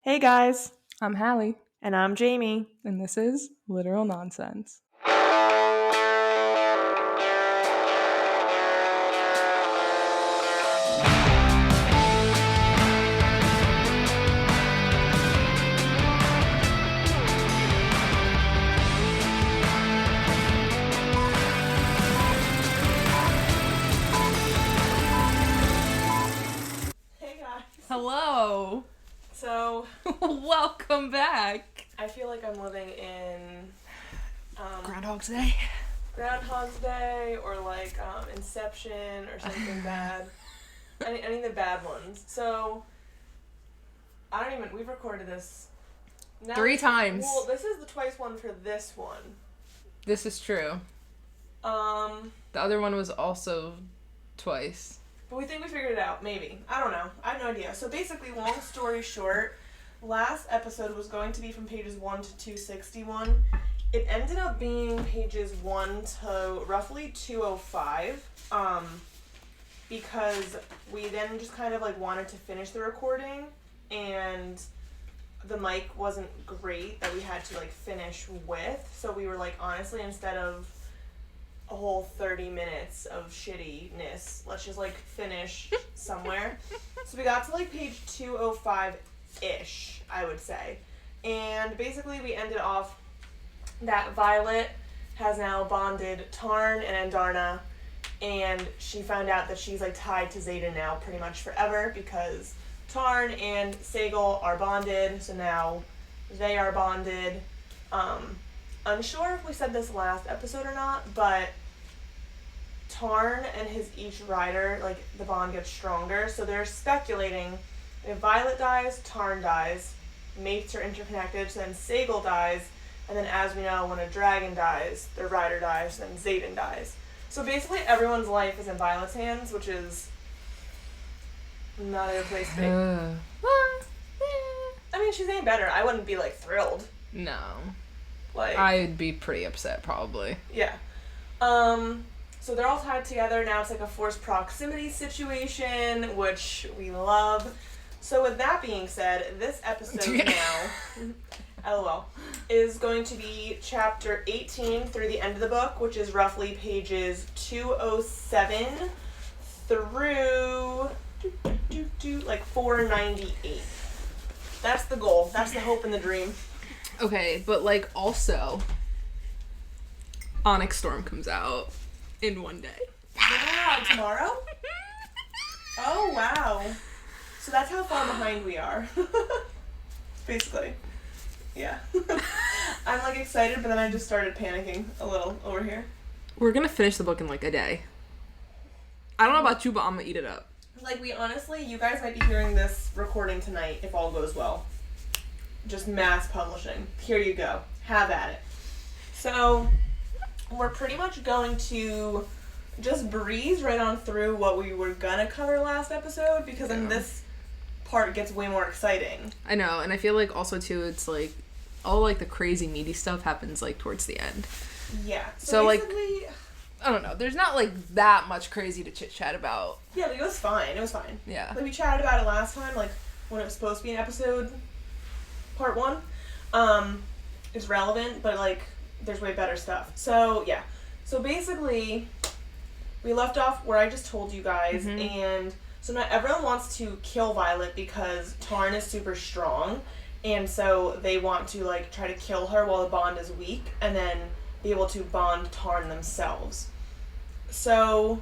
Hey guys, I'm Hallee, and I'm Jamie. and this is Literal Nonsense. Hey guys. Hello! So, Welcome back! I feel like I'm living in Groundhog's Day. Groundhog's Day or like Inception or something bad. Any of the bad ones. So, we've recorded this now 3 times. Well, this is the twice one for this one. This is true. The other one was also twice. But we think we figured it out, maybe. I don't know. I have no idea. So basically, long story short, last episode was going to be from pages 1 to 261. It ended up being pages 1 to roughly 205, because we then just kind of like wanted to finish the recording, and the mic wasn't great that we had to like finish with. So we were like, honestly, instead of a whole 30 minutes of shittiness, let's just like finish somewhere. So we got to like page 205-ish, I would say. And basically we ended off that Violet has now bonded Tarn and Andarna, and she found out that she's like tied to Xaden now pretty much forever because Tarn and Sagal are bonded, so now they are bonded. Unsure if we said this last episode or not, but Tarn and each rider, like, the bond gets stronger, so they're speculating if Violet dies, Tarn dies, mates are interconnected, so then Sagal dies, and then as we know, when a dragon dies, their rider dies, then Xaden dies. So basically everyone's life is in Violet's hands, which is not a good place to be. I mean, she's any better. I wouldn't be, like, thrilled. No. Like, I'd be pretty upset, probably. yeah. So they're all tied together. Now it's like a forced proximity situation, which we love. So with that being said, this episode now, LOL, is going to be chapter 18 through the end of the book, which is roughly pages 207 through like 498. That's the goal. That's the hope and the dream. Okay, but like also, Onyx Storm comes out in one day. Wow, tomorrow? Oh, wow. So that's how far behind we are. Basically. Yeah. I'm like excited, but then I just started panicking a little over here. We're gonna finish the book in like a day. I don't know about you, but I'm gonna eat it up. Like, we honestly, you guys might be hearing this recording tonight if all goes well. Just mass publishing. Here you go. Have at it. So, we're pretty much going to just breeze right on through what we were gonna cover last episode, because then this part gets way more exciting. I know, and I feel like also too, it's like all like the crazy meaty stuff happens like towards the end. Yeah. So like, I don't know. There's not like that much crazy to chit chat about. Yeah, like, it was fine. It was fine. Yeah. Like, we chatted about it last time, like when it was supposed to be an episode, part 1. It's relevant, but like there's way better stuff. So yeah. So basically, we left off where I just told you guys, and so now everyone wants to kill Violet because Tarn is super strong, and so they want to like try to kill her while the bond is weak, and then be able to bond Tarn themselves. So,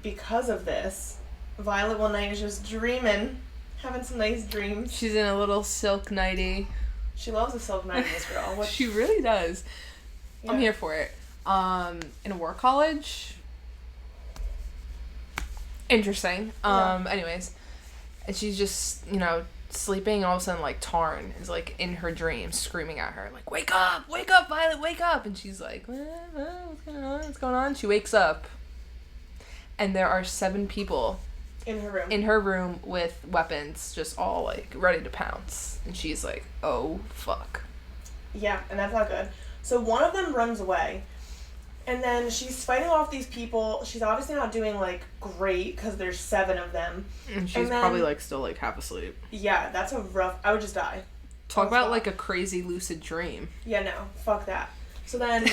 because of this, Violet one night is just dreaming, having some nice dreams. She's in a little silk nightie. She loves a silk nightie, this girl. Which, She really does. yeah. I'm here for it. In a war college. Interesting. Anyways. And she's just, sleeping, and all of a sudden, like, Tarn is, like, in her dreams, screaming at her, like, wake up, Violet, wake up! And she's like, what's going on? She wakes up, and there are 7 people In her room. in her room with weapons, just all, like, ready to pounce. And she's like, oh, fuck. Yeah, and that's not good. So one of them runs away, And then she's fighting off these people. She's obviously not doing, like, great because there's 7 of them. And she's probably, like, still, like, half asleep. Yeah, that's a rough... I would just die. Talk about, like, a crazy lucid dream. Yeah, no. Fuck that. So then...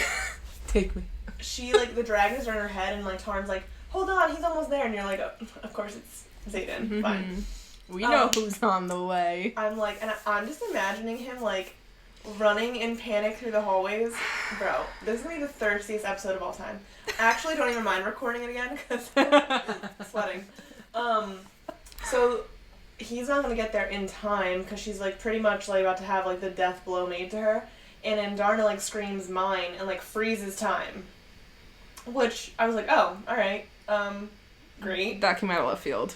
Take me. She, like, the dragons are in her head, and, like, Tarn's like, hold on, he's almost there. And you're like, oh, of course it's Xaden. Mm-hmm. Fine. We know who's on the way. I'm like... And I'm just imagining him, like... running in panic through the hallways. Bro, this is going to be the thirstiest episode of all time. Actually, don't even mind recording it again, because sweating. So, he's not going to get there in time, because she's, like, pretty much, like, about to have, like, the death blow made to her. And then Darna, like, screams mine and, like, freezes time. Which, I was like, oh, alright. Great. That came out of left field.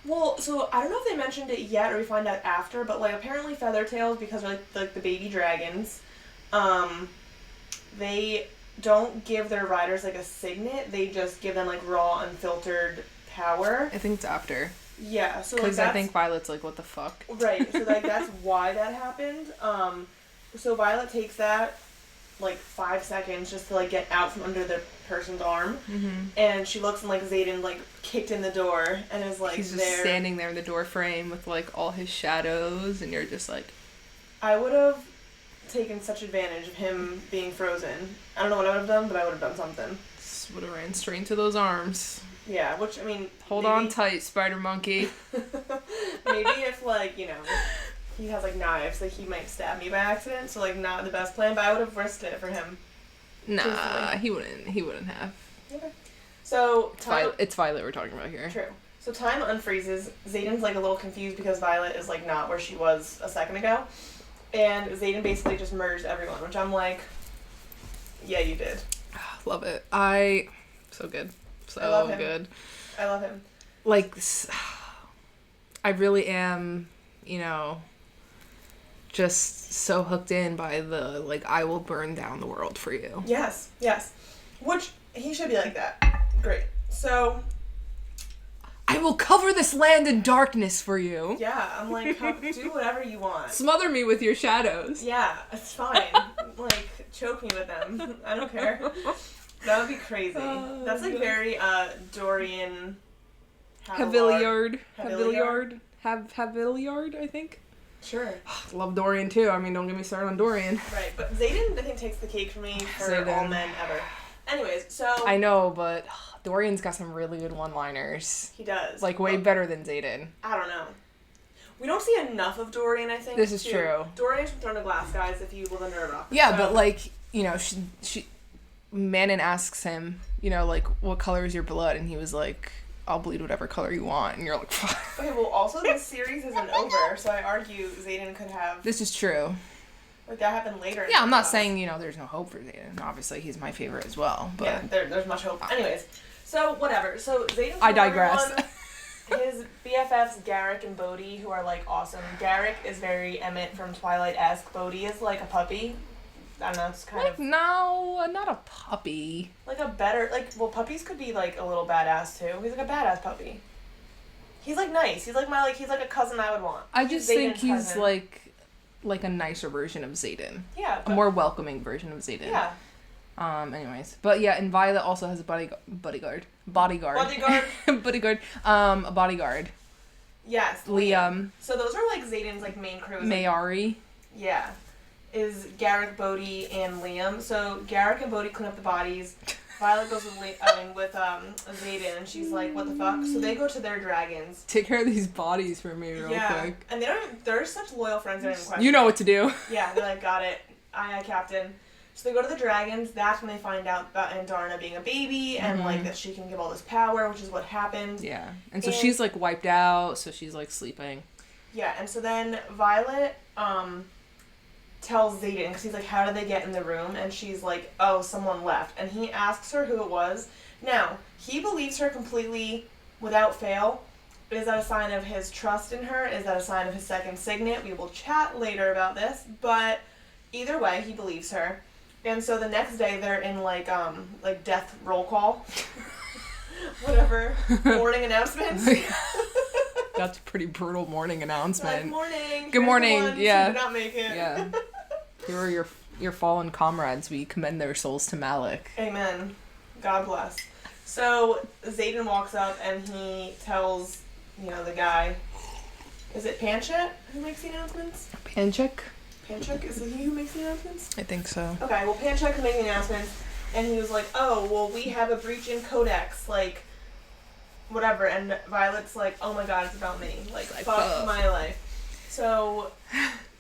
Well, so I don't know if they mentioned it yet or we find out after, but like apparently Feathertails, because they're like the baby dragons, they don't give their riders like a signet. They just give them like raw, unfiltered power. I think it's after. Yeah, so like because I think Violet's like, what the fuck? Right. So like that's why that happened. So Violet takes that like 5 seconds just to like get out from under the person's arm, and she looks and like Xaden like kicked in the door and is like he's just standing there in the door frame with like all his shadows, and you're just like, I would have taken such advantage of him being frozen. I don't know what I would have done, but I would have done something. Just would have ran straight into those arms. Yeah, which I mean, hold on tight, spider monkey. Maybe if like, you know, he has like knives, like he might stab me by accident, so like not the best plan, but I would have risked it for him. Nah, he wouldn't have. Okay. So it's Violet we're talking about here. True. So time unfreezes. Xaden's like a little confused because Violet is like not where she was a second ago. And Xaden basically just merged everyone, which I'm like, yeah, you did. Love it. So good. So I love him. good. I love him. Like, I really am, you know, just so hooked in by the, like, I will burn down the world for you. Yes, yes. Which, he should be like that. Great. So... I will cover this land in darkness for you. Yeah, I'm like, do whatever you want. Smother me with your shadows. Yeah, it's fine. Like, choke me with them. I don't care. That would be crazy. That's like very, Dorian... Haviliard, I think. Sure. Love Dorian too. I mean, don't get me started on Dorian. Right, but Xaden, I think, takes the cake for me for all men ever. Anyways, so... I know, but Dorian's got some really good one-liners. He does. Like, way better than Xaden. I don't know. We don't see enough of Dorian, I think. This is true. Dorian's from Throne of Glass, guys, if you live under a rock. Yeah, but, like, you know, Manon asks him, you know, like, what color is your blood? And he was like, I'll bleed whatever color you want. And you're like, fuck. Okay, well, also, this series isn't over, so I argue Xaden could have... This is true. Like, that happened later. Yeah, I'm not saying, you know, there's no hope for Xaden. Obviously, he's my favorite as well. But yeah, there's much hope. Anyways, so, whatever. So, Xaden... I digress. His BFFs, Garrick and Bodhi, who are, like, awesome. Garrick is very Emmett from Twilight-esque. Bodhi is, like, a puppy. I don't know, it's kind of... No, not a puppy. Like, a better... Like, well, puppies could be, like, a little badass, too. He's, like, a badass puppy. He's, like, nice. He's, like, he's, like, a cousin I would want. I just think he's, cousin. like a nicer version of Xaden. Yeah. A more welcoming version of Xaden. Yeah. Anyways. But yeah, and Violet also has a bodyguard. A bodyguard. Yes. Liam. So those are, like, Xaden's, like, main crew. Mayari. Yeah. Is Garrick, Bodhi, and Liam. So Garrick and Bodhi clean up the bodies. Violet goes with Xaden, and she's like, what the fuck? So they go to their dragons. Take care of these bodies for me real quick. And they're such loyal friends, they don't even question. You know what to do. Yeah, they're like, got it. Aye, Captain. So they go to the dragons. That's when they find out about Andarna being a baby, and like that she can give all this power, which is what happened. Yeah. And so she's like wiped out, so she's like sleeping. Yeah, and so then Violet, tells Xaden, because he's like, how did they get in the room? And she's like, oh, someone left. And he asks her who it was. Now, he believes her completely without fail. Is that a sign of his trust in her? Is that a sign of his second signet? We will chat later about this. But either way, he believes her. And so the next day, they're in, like death roll call. Whatever. Morning announcements. That's a pretty brutal morning announcement. Like, morning. Good morning. Yeah. Who did not make it. Yeah. Here are your your fallen comrades. We commend their souls to Malik. Amen. God bless. So Xaden walks up and he tells, the guy, is it Panchik who makes the announcements? Panchik? Panchik? Is it he who makes the announcements? I think so. Okay, well, Panchik made the announcements, and he was like, oh, well, we have a breach in Codex, like, whatever, and Violet's like, oh my god, it's about me. Like, fuck my life. So...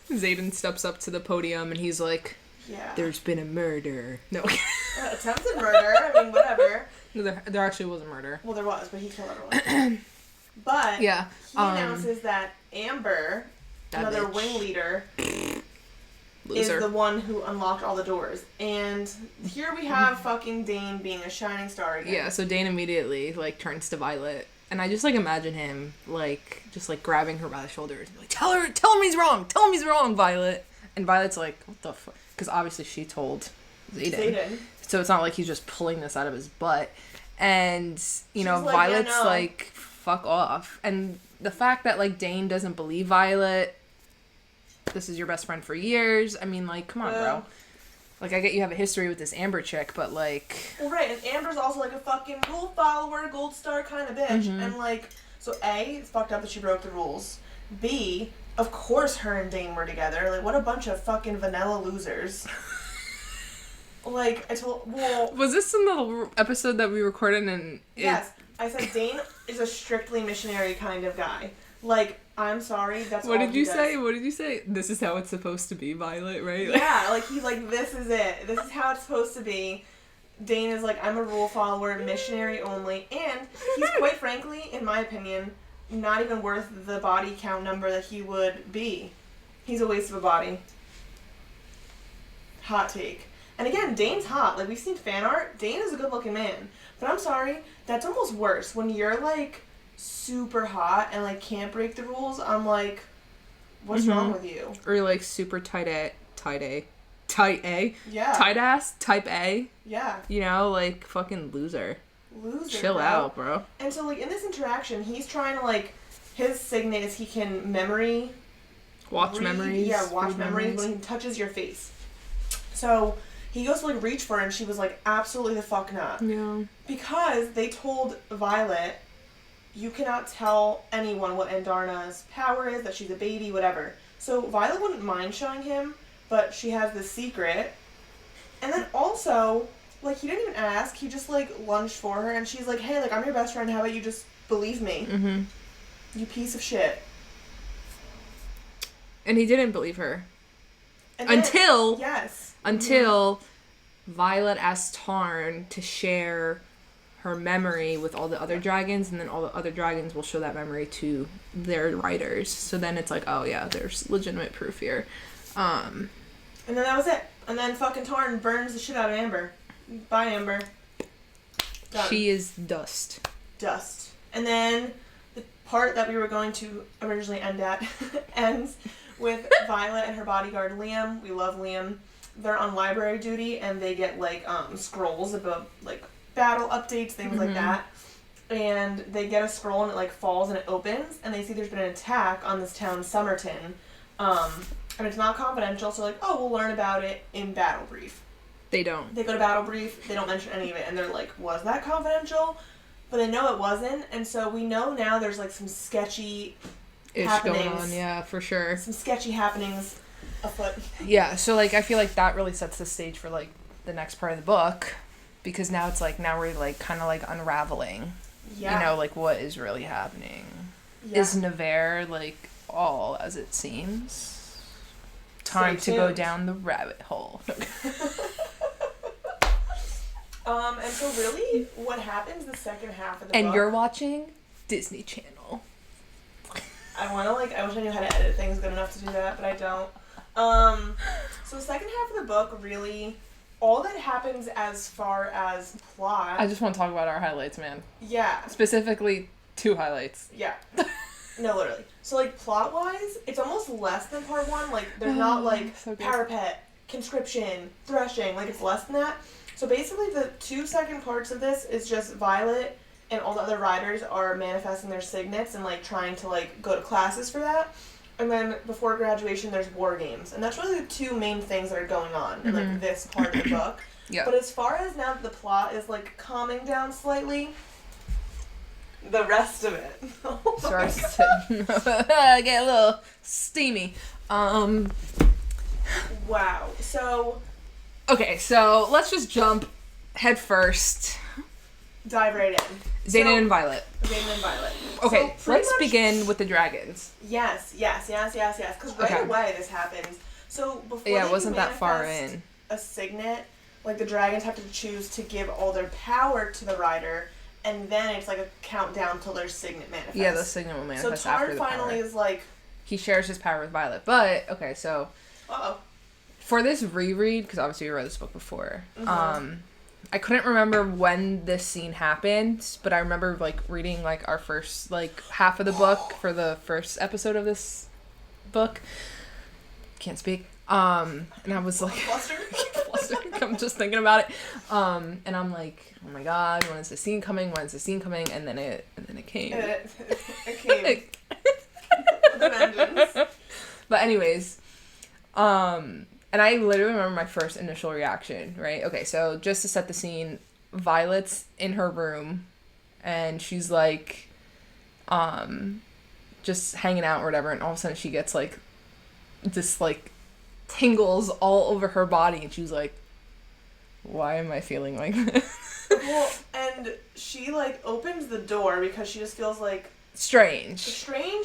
Xaden steps up to the podium, and he's like, yeah. There's been a murder. No. Attempted murder, I mean, whatever. No, there actually was a murder. Well, there was, but he killed everyone. But yeah. He announces that Amber, another bitch. wing leader, Loser. is the one who unlocked all the doors. And here we have fucking Dane being a shining star again. Yeah, so Dane immediately, turns to Violet. And I just, imagine him, just grabbing her by the shoulders. And tell him he's wrong! Tell him he's wrong, Violet! And Violet's like, what the fuck? Because obviously she told Xaden. So it's not like he's just pulling this out of his butt. And, Violet's like, fuck off. And the fact that, Dane doesn't believe Violet, this is your best friend for years. I mean, come on, bro. I get you have a history with this Amber chick, but, Well, right, and Amber's also, a fucking rule follower, gold star kind of bitch. Mm-hmm. And, so A, it's fucked up that she broke the rules. B, of course her and Dane were together. What a bunch of fucking vanilla losers. Was this in the episode that we recorded and... Yes. I said Dane is a strictly missionary kind of guy. I'm sorry, that's what all did he you does. say? What did you say? This is how it's supposed to be, Violet, right? Yeah, he's like, this is it. This is how it's supposed to be. Dane is like, I'm a rule follower, missionary only, and he's quite frankly, in my opinion, not even worth the body count number that he would be. He's a waste of a body. Hot take. And again, Dane's hot. We've seen fan art. Dane is a good looking man. But I'm sorry, that's almost worse. When you're super hot and can't break the rules, I'm like, what's wrong with you? Or super tight A. Yeah. Tight ass, type A. Yeah. Fucking loser. Chill bro. Out, bro. And so in this interaction, he's trying to his signet is he can memories. Yeah, watch memories when he touches your face. So he goes to reach for her, and she was like, absolutely the fuck not. Yeah. Because they told Violet, you cannot tell anyone what Andarna's power is, that she's a baby, whatever. So Violet wouldn't mind showing him, but she has this secret. And then also, he didn't even ask, he just lunged for her, and she's like, hey, I'm your best friend, how about you just believe me? Mm-hmm. You piece of shit. And he didn't believe her. And then, until mm-hmm. Violet asked Tarn to share her memory with all the other dragons, and then all the other dragons will show that memory to their riders. So then it's oh yeah, there's legitimate proof here. And then that was it. And then fucking Tarn burns the shit out of Amber. Bye, Amber. Done. She is dust. Dust. And then the part that we were going to originally end at ends with Violet and her bodyguard Liam. We love Liam. They're on library duty, and they get scrolls about battle updates, things mm-hmm. like that. And they get a scroll, and it falls and it opens, and they see there's been an attack on this town, Somerton. And it's not confidential, so we'll learn about it in battle brief. They don't. They go to battle brief, they don't mention any of it, and they're like, was that confidential? But they know it wasn't, and so we know now there's some sketchy happenings going on, yeah, for sure. Some sketchy happenings afoot. Yeah, so I feel that really sets the stage for the next part of the book, because now it's now we're kind of unraveling. Yeah. What is really happening. Yeah. Is Nevers all as it seems? Time to go down the rabbit hole. And so really what happens the second half of the book. And you're watching Disney Channel. I wish I knew how to edit things good enough to do that, but I don't. So the second half of the book, really, all that happens as far as plot... I just want to talk about our highlights, man. Yeah. Specifically, 2 highlights. Yeah. No, literally. So, plot-wise, it's almost less than part 1. They're not, so parapet, conscription, threshing. It's less than that. So, basically, the 2 second parts of this is just Violet and all the other riders are manifesting their signets and, trying to, go to classes for that. And then before graduation, there's war games. And that's really the two main things that are going on in, like, this part of the book. Yeah. But as far as now that the plot is, like, calming down slightly, the rest of it. Starts to get a little steamy. Wow. So... Okay, so let's just jump head first. Dive right in. Xaden and Violet. Xaden and Violet. Okay, so let's begin with the dragons. Yes. Because right away this happens. So before it wasn't that far in. A signet, like the dragons have to choose to give all their power to the rider, and then it's like a countdown till their signet manifests. Yeah, the signet will manifest so after the power. So Tarn finally is like... He shares his power with Violet. But, okay, so... Uh-oh. For this reread, because obviously we read this book before, I couldn't remember when this scene happened, but I remember, like, reading, like, our first, like, half of the book for the first episode of this book. Can't speak. And I was like... Flustered. I'm just thinking about it. And I'm like, oh my god, when is the scene coming? When is the scene coming? And then it came. It came. With a vengeance. But anyways, and I literally remember my first initial reaction, right? Okay, so just to set the scene, Violet's in her room, and she's, like, just hanging out or whatever, and all of a sudden she gets, like, this, like, tingles all over her body, and she's like, why am I feeling like this? Well, and she, like, opens the door because she just feels, like... Strange,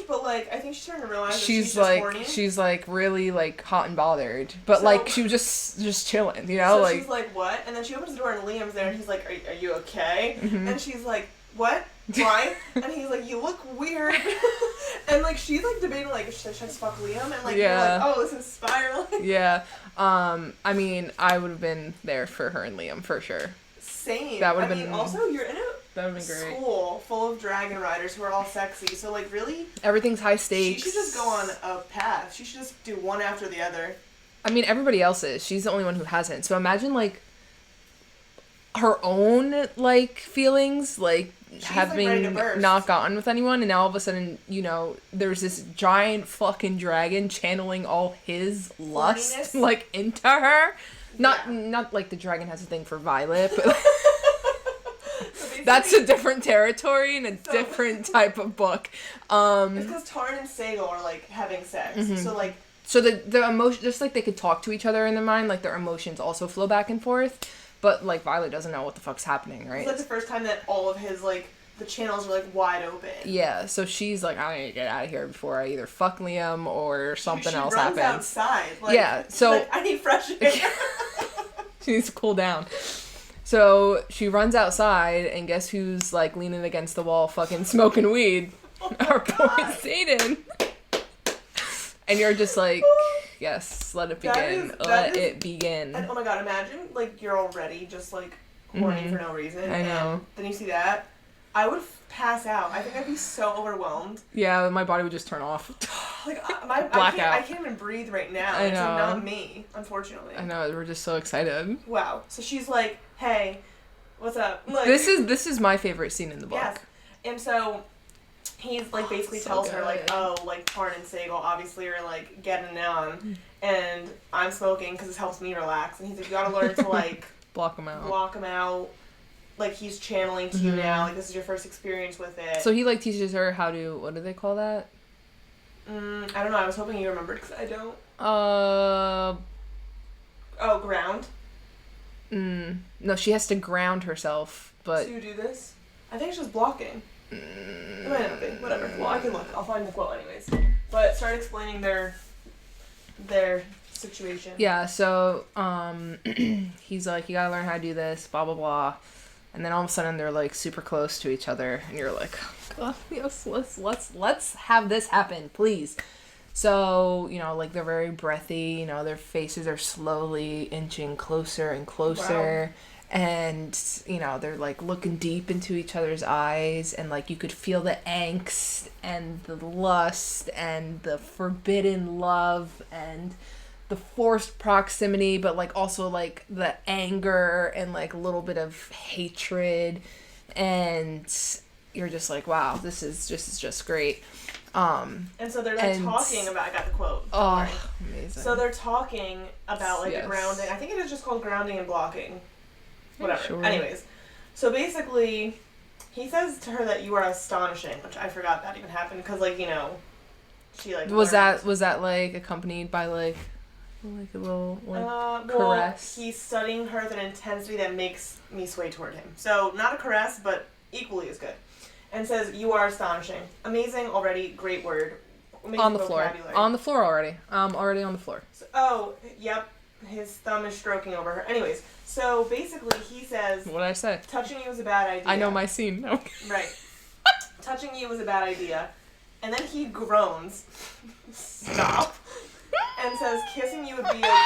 but, like, I think she's starting to realize that she's just like horny. she's like really like hot and bothered, but so, like she was just chilling, you know. So like she's like, what? And then she opens the door and Liam's there and he's like, are you okay? And she's like, what? Why? And he's like, you look weird. And like she's like debating like, should I just fuck Liam? And like you're like, oh, this is spiraling. Yeah. I mean, I would have been there for her and Liam for sure. Same. That would have been. Also, you're in a that would have been great. School full of dragon riders who are all sexy. So like, really, everything's high stakes. She should just go on a path. She should just do one after the other. I mean, everybody else is. She's the only one who hasn't. So imagine like her own like feelings, like she's having like not gotten with anyone, and now all of a sudden, you know, there's this giant fucking dragon channeling all his lust Horniness. like into her. Not like the dragon has a thing for Violet, but so that's a different territory and a different type of book. It's because Tarn and Sagal are like having sex, so like. So the emotion, just like they could talk to each other in their mind, like their emotions also flow back and forth, but like Violet doesn't know what the fuck's happening, right? It's like the first time that all of his like the channels are like wide open. Yeah, so she's like, I need to get out of here before I either fuck Liam or something else happens. She runs outside. Like, yeah, so like, I need fresh air. She needs to cool down. So she runs outside, and guess who's like leaning against the wall, fucking smoking weed? Our boy Xaden. And you're just like, yes, let it begin. Let it begin. And oh my god, imagine like you're already just like horny for no reason. I know. And then you see that. I would pass out. I think I'd be so overwhelmed. Yeah, my body would just turn off. Like Blackout. I can't even breathe right now. I know. It's like not me, unfortunately. I know, we're just so excited. Wow. So she's like, "Hey, what's up?" Like, this is my favorite scene in the book. Yes. And so he's like basically tells her like, "Oh, like Tarn and Sagal obviously are like getting it on, and I'm smoking because this helps me relax." And he's like, "You gotta learn to like block him out. Like he's channeling to you now. Like this is your first experience with it." So he like teaches her how to, what do they call that? I don't know. I was hoping you remembered because I don't. Oh, ground. No, she has to ground herself. But to do this, I think it's just blocking. It might not be. Whatever. Well, I can look. I'll find the quote anyways. But start explaining their situation. Yeah. So he's like, you gotta learn how to do this. Blah blah blah. And then all of a sudden they're like super close to each other, and you're like, oh, yes, let's have this happen, please. So, you know, like they're very breathy, you know, their faces are slowly inching closer and closer. Wow. And, you know, they're like looking deep into each other's eyes, and like you could feel the angst and the lust and the forbidden love and the forced proximity, but like also like the anger and like a little bit of hatred, and you're just like, wow, this is just great. And so they're like talking about. I got the quote. Oh, amazing. So they're talking about like Yes. the grounding. I think it is just called grounding and blocking. Whatever. Sure. Anyways, so basically, he says to her that you are astonishing, which I forgot that even happened because like she like was learned. that like accompanied by like a little Well, caress? he's studying her with an intensity that makes me sway toward him. So not a caress, but equally as good. And says, you are astonishing. Amazing already, great word. Amazing On the floor. vocabulary. On the floor already. Already on the floor. So, yep. His thumb is stroking over her. Anyways, so basically he says, What did I say? touching you was a bad idea. I know my scene. No. Right. Touching you was a bad idea. And then he groans. Stop. And says, kissing you would be a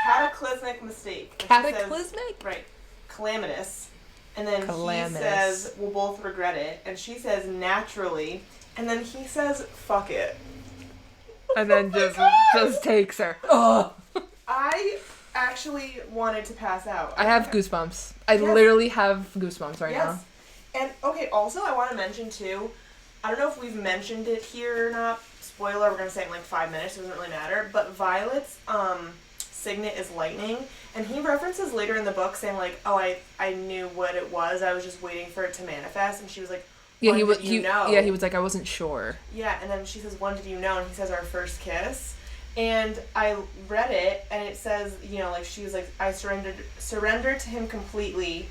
cataclysmic mistake. And she says, Cataclysmic? right. Calamitous. And then Calamitous. he says, we'll both regret it. And she says, naturally. And then he says, fuck it. And then just takes her. Ugh. I actually wanted to pass out. I have goosebumps. I Yes. literally have goosebumps right now. And, okay, also I want to mention, too, I don't know if we've mentioned it here or not. Spoiler, we're going to say it in like 5 minutes. It doesn't really matter. But Violet's signet is lightning. And he references later in the book saying, like, oh, I knew what it was. I was just waiting for it to manifest. And she was like, Yeah, when did you know? Yeah, he was like, I wasn't sure. Yeah, and then she says, when did you know? And he says, our first kiss. And I read it, and it says, like, she was like, I surrendered to him completely,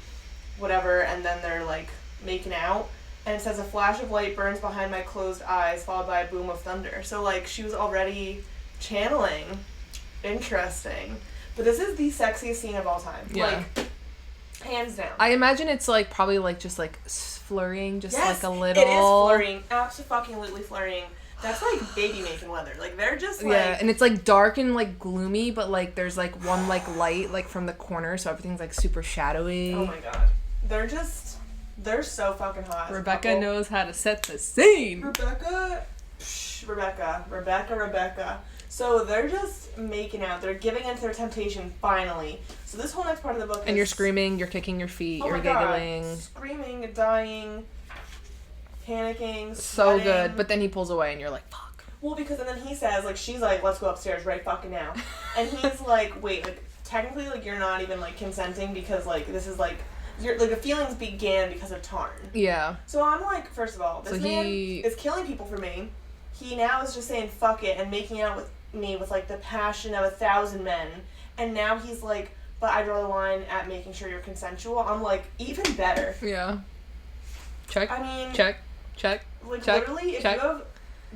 whatever, and then they're, like, making out. And it says, a flash of light burns behind my closed eyes, followed by a boom of thunder. So, like, she was already channeling. Interesting. But this is the sexiest scene of all time. Yeah. Like, hands down. I imagine it's, like, probably, like, just, like, flirting, just, Yes, like, a little... it is flirting. Absolutely flirting. That's, like, baby making weather. Like, they're just, like... Yeah, and it's, like, dark and, like, gloomy, but, like, there's, like, one, like, light, like, from the corner, so everything's, like, super shadowy. Oh, my God. They're so fucking hot. as a Rebecca couple. knows how to set the scene. Rebecca. So they're just making out. They're giving into their temptation, finally. So this whole next part of the book is... And you're screaming, you're kicking your feet, Oh you're my God. giggling. Screaming, dying, panicking, So sweating. good, but then he pulls away and you're like, fuck. Well, because and then he says, like, she's like, let's go upstairs right fucking now. And he's like, wait, like, technically, like, you're not even, like, consenting because, like, this is, like, the feelings began because of Tarn. Yeah. So I'm like, first of all, this So man he- is killing people for me. He now is just saying fuck it and making out with me with, like, the passion of 1,000 men. And now he's like, but I draw the line at making sure you're consensual. I'm like, even better. Yeah. Check. I mean... Check. Like, check, literally, if check. you have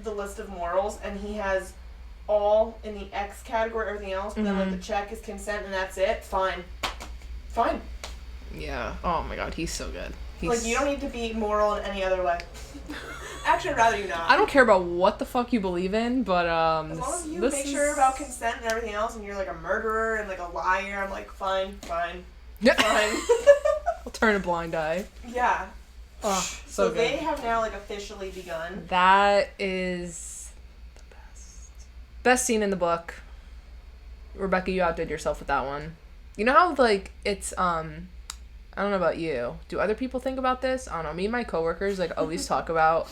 the list of morals and he has all in the X category, everything else, but then, like, the check is consent and that's it, fine. Yeah. Oh my God, he's so good. Like, you don't need to be moral in any other way. Actually, I'd rather you not. I don't care about what the fuck you believe in, but As long as you make sure about consent and everything else, and you're like a murderer and like a liar, I'm like, fine. I'll turn a blind eye. Yeah. Oh, So good. they have now like officially begun. That is the best scene in the book. Rebecca, you outdid yourself with that one. You know how like it's I don't know about you. Do other people think about this? I don't know. Me and my coworkers like always talk about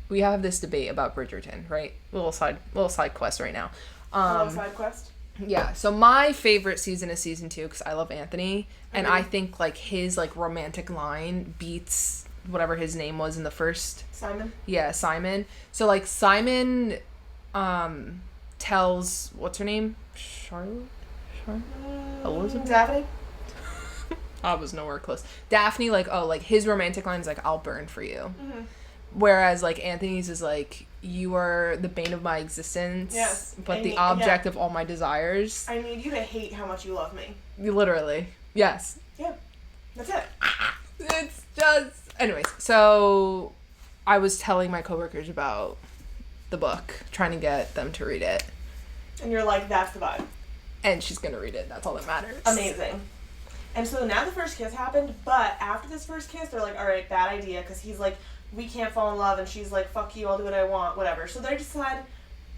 we have this debate about Bridgerton, right? Little side quest right now. Side quest. Yeah, so my favorite season is season 2 because I love Anthony, and I think like his like romantic line beats whatever his name was in the first. Simon. Yeah, Simon. So like Simon tells what's her name? Charlotte? Elizabeth? Daphne. I was nowhere close. Daphne, like, oh, like his romantic line is like, I'll burn for you. Mm-hmm. Whereas like Anthony's is like, you are the bane of my existence, Yes. but the object of all my desires. I need you to hate how much you love me. Literally. Yes. Yeah. That's it. It's just... Anyways, so I was telling my coworkers about the book, trying to get them to read it. And you're like, that's the vibe. And she's gonna read it. That's all that matters. Amazing. And so now the first kiss happened, but after this first kiss, they're like, all right, bad idea, because he's like, we can't fall in love, and she's like, fuck you, I'll do what I want, whatever. So they decide,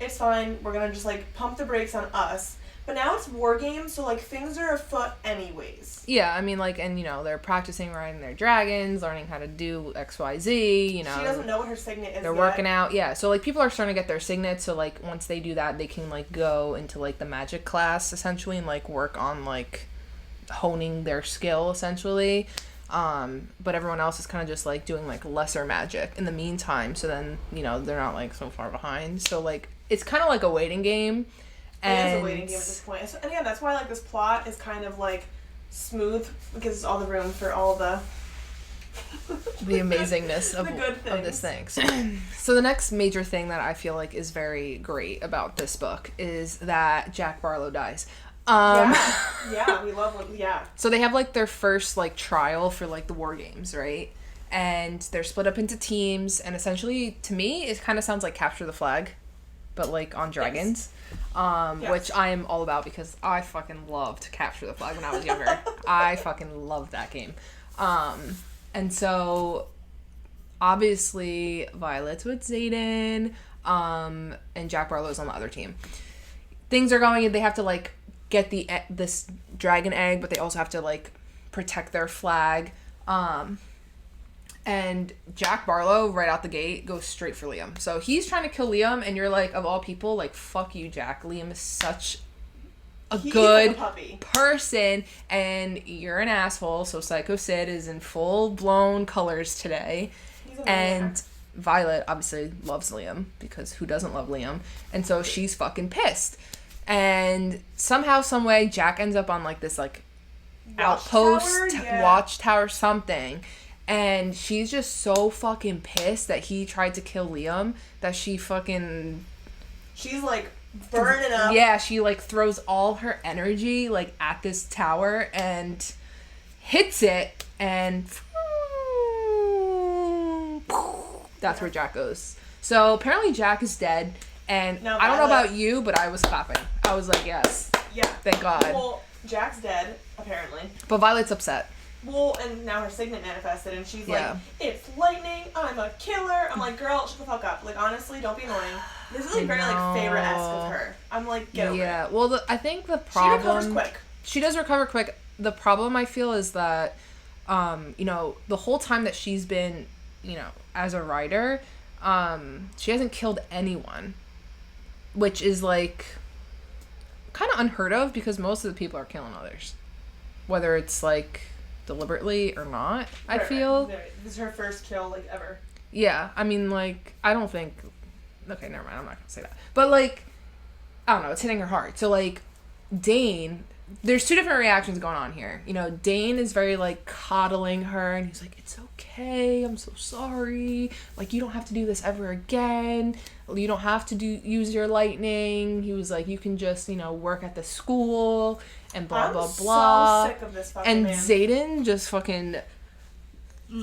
it's fine. We're gonna just, like, pump the brakes on us. But now it's war games, so, like, things are afoot anyways. Yeah, I mean, like, and, you know, they're practicing riding their dragons, learning how to do XYZ, you know. She doesn't know what her signet is They're yet. working out, yeah. So, like, people are starting to get their signets, so, like, once they do that, they can, like, go into, like, the magic class, essentially, and, like, work on, like, honing their skill, essentially. But everyone else is kind of just, like, doing, like, lesser magic in the meantime, so then, you know, they're not, like, so far behind. So, like, it's kind of like a waiting game. It is a waiting game at this point. And yeah, that's why, like, this plot is kind of, like, smooth. It gives us all the room for all the... the amazingness of this thing. So the next major thing that I feel like is very great about this book is that Jack Barlow dies. Yeah, we love it. Yeah. So they have, like, their first, like, trial for, like, the war games, right? And they're split up into teams, and essentially, to me, it kind of sounds like Capture the Flag, but, like, on dragons. Yes. Which I am all about because I fucking loved Capture the Flag when I was younger. I fucking loved that game. And so, obviously, Violet's with Xaden, and Jack Barlow's on the other team. Things are going, they have to, like, get this dragon egg, but they also have to, like, protect their flag. And Jack Barlow, right out the gate, goes straight for Liam. So he's trying to kill Liam, and you're like, of all people, like, fuck you, Jack. Liam is such a good person, and you're an asshole. So Psycho Sid is in full-blown colors today. And Violet obviously loves Liam, because who doesn't love Liam? And so she's fucking pissed. And somehow, some way, Jack ends up on, like, this, like, watchtower, something. And she's just so fucking pissed that he tried to kill Liam that she fucking... She's, like, burning up. Yeah, she, like, throws all her energy, like, at this tower and hits it, and... That's where Jack goes. So, apparently Jack is dead, and now, I don't know about you, but I was clapping. I was like, yes. Yeah. Thank God. Well, Jack's dead, apparently. But Violet's upset. Well, and now her signet manifested, and she's like, it's lightning, I'm a killer. I'm like, girl, shut the fuck up. Like, honestly, don't be annoying. This is, like, very, like, favorite-esque of her. I'm like, get over it. Yeah, well, I think the problem... She recovers quick. She does recover quick. The problem, I feel, is that, you know, the whole time that she's been, you know, as a writer, she hasn't killed anyone. Which is, like, kind of unheard of, because most of the people are killing others. Whether it's, like... deliberately or not, I feel. Right. This is her first kill, like, ever. Yeah, I mean, like, I don't think... Okay, never mind, I'm not gonna say that. But, like, I don't know, it's hitting her hard. So, like, Dane... There's two different reactions going on here. You know, Dane is very, like, coddling her, and he's like, it's okay, I'm so sorry. Like, you don't have to do this ever again. You don't have to use your lightning. He was like, you can just, you know, work at the school, and blah, blah, blah. I'm so sick of this fucking and man. Xaden just fucking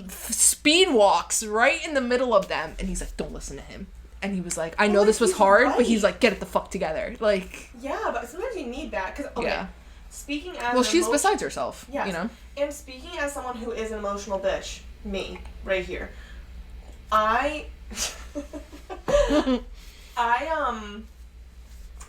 speed walks right in the middle of them, and he's like, don't listen to him. And he was like, I know this was hard, but he's like, get it the fuck together. Like... Yeah, but sometimes you need that, because, okay. Yeah. Speaking as well, she's besides herself, yes. You know? And speaking as someone who is an emotional bitch, me, right here, I,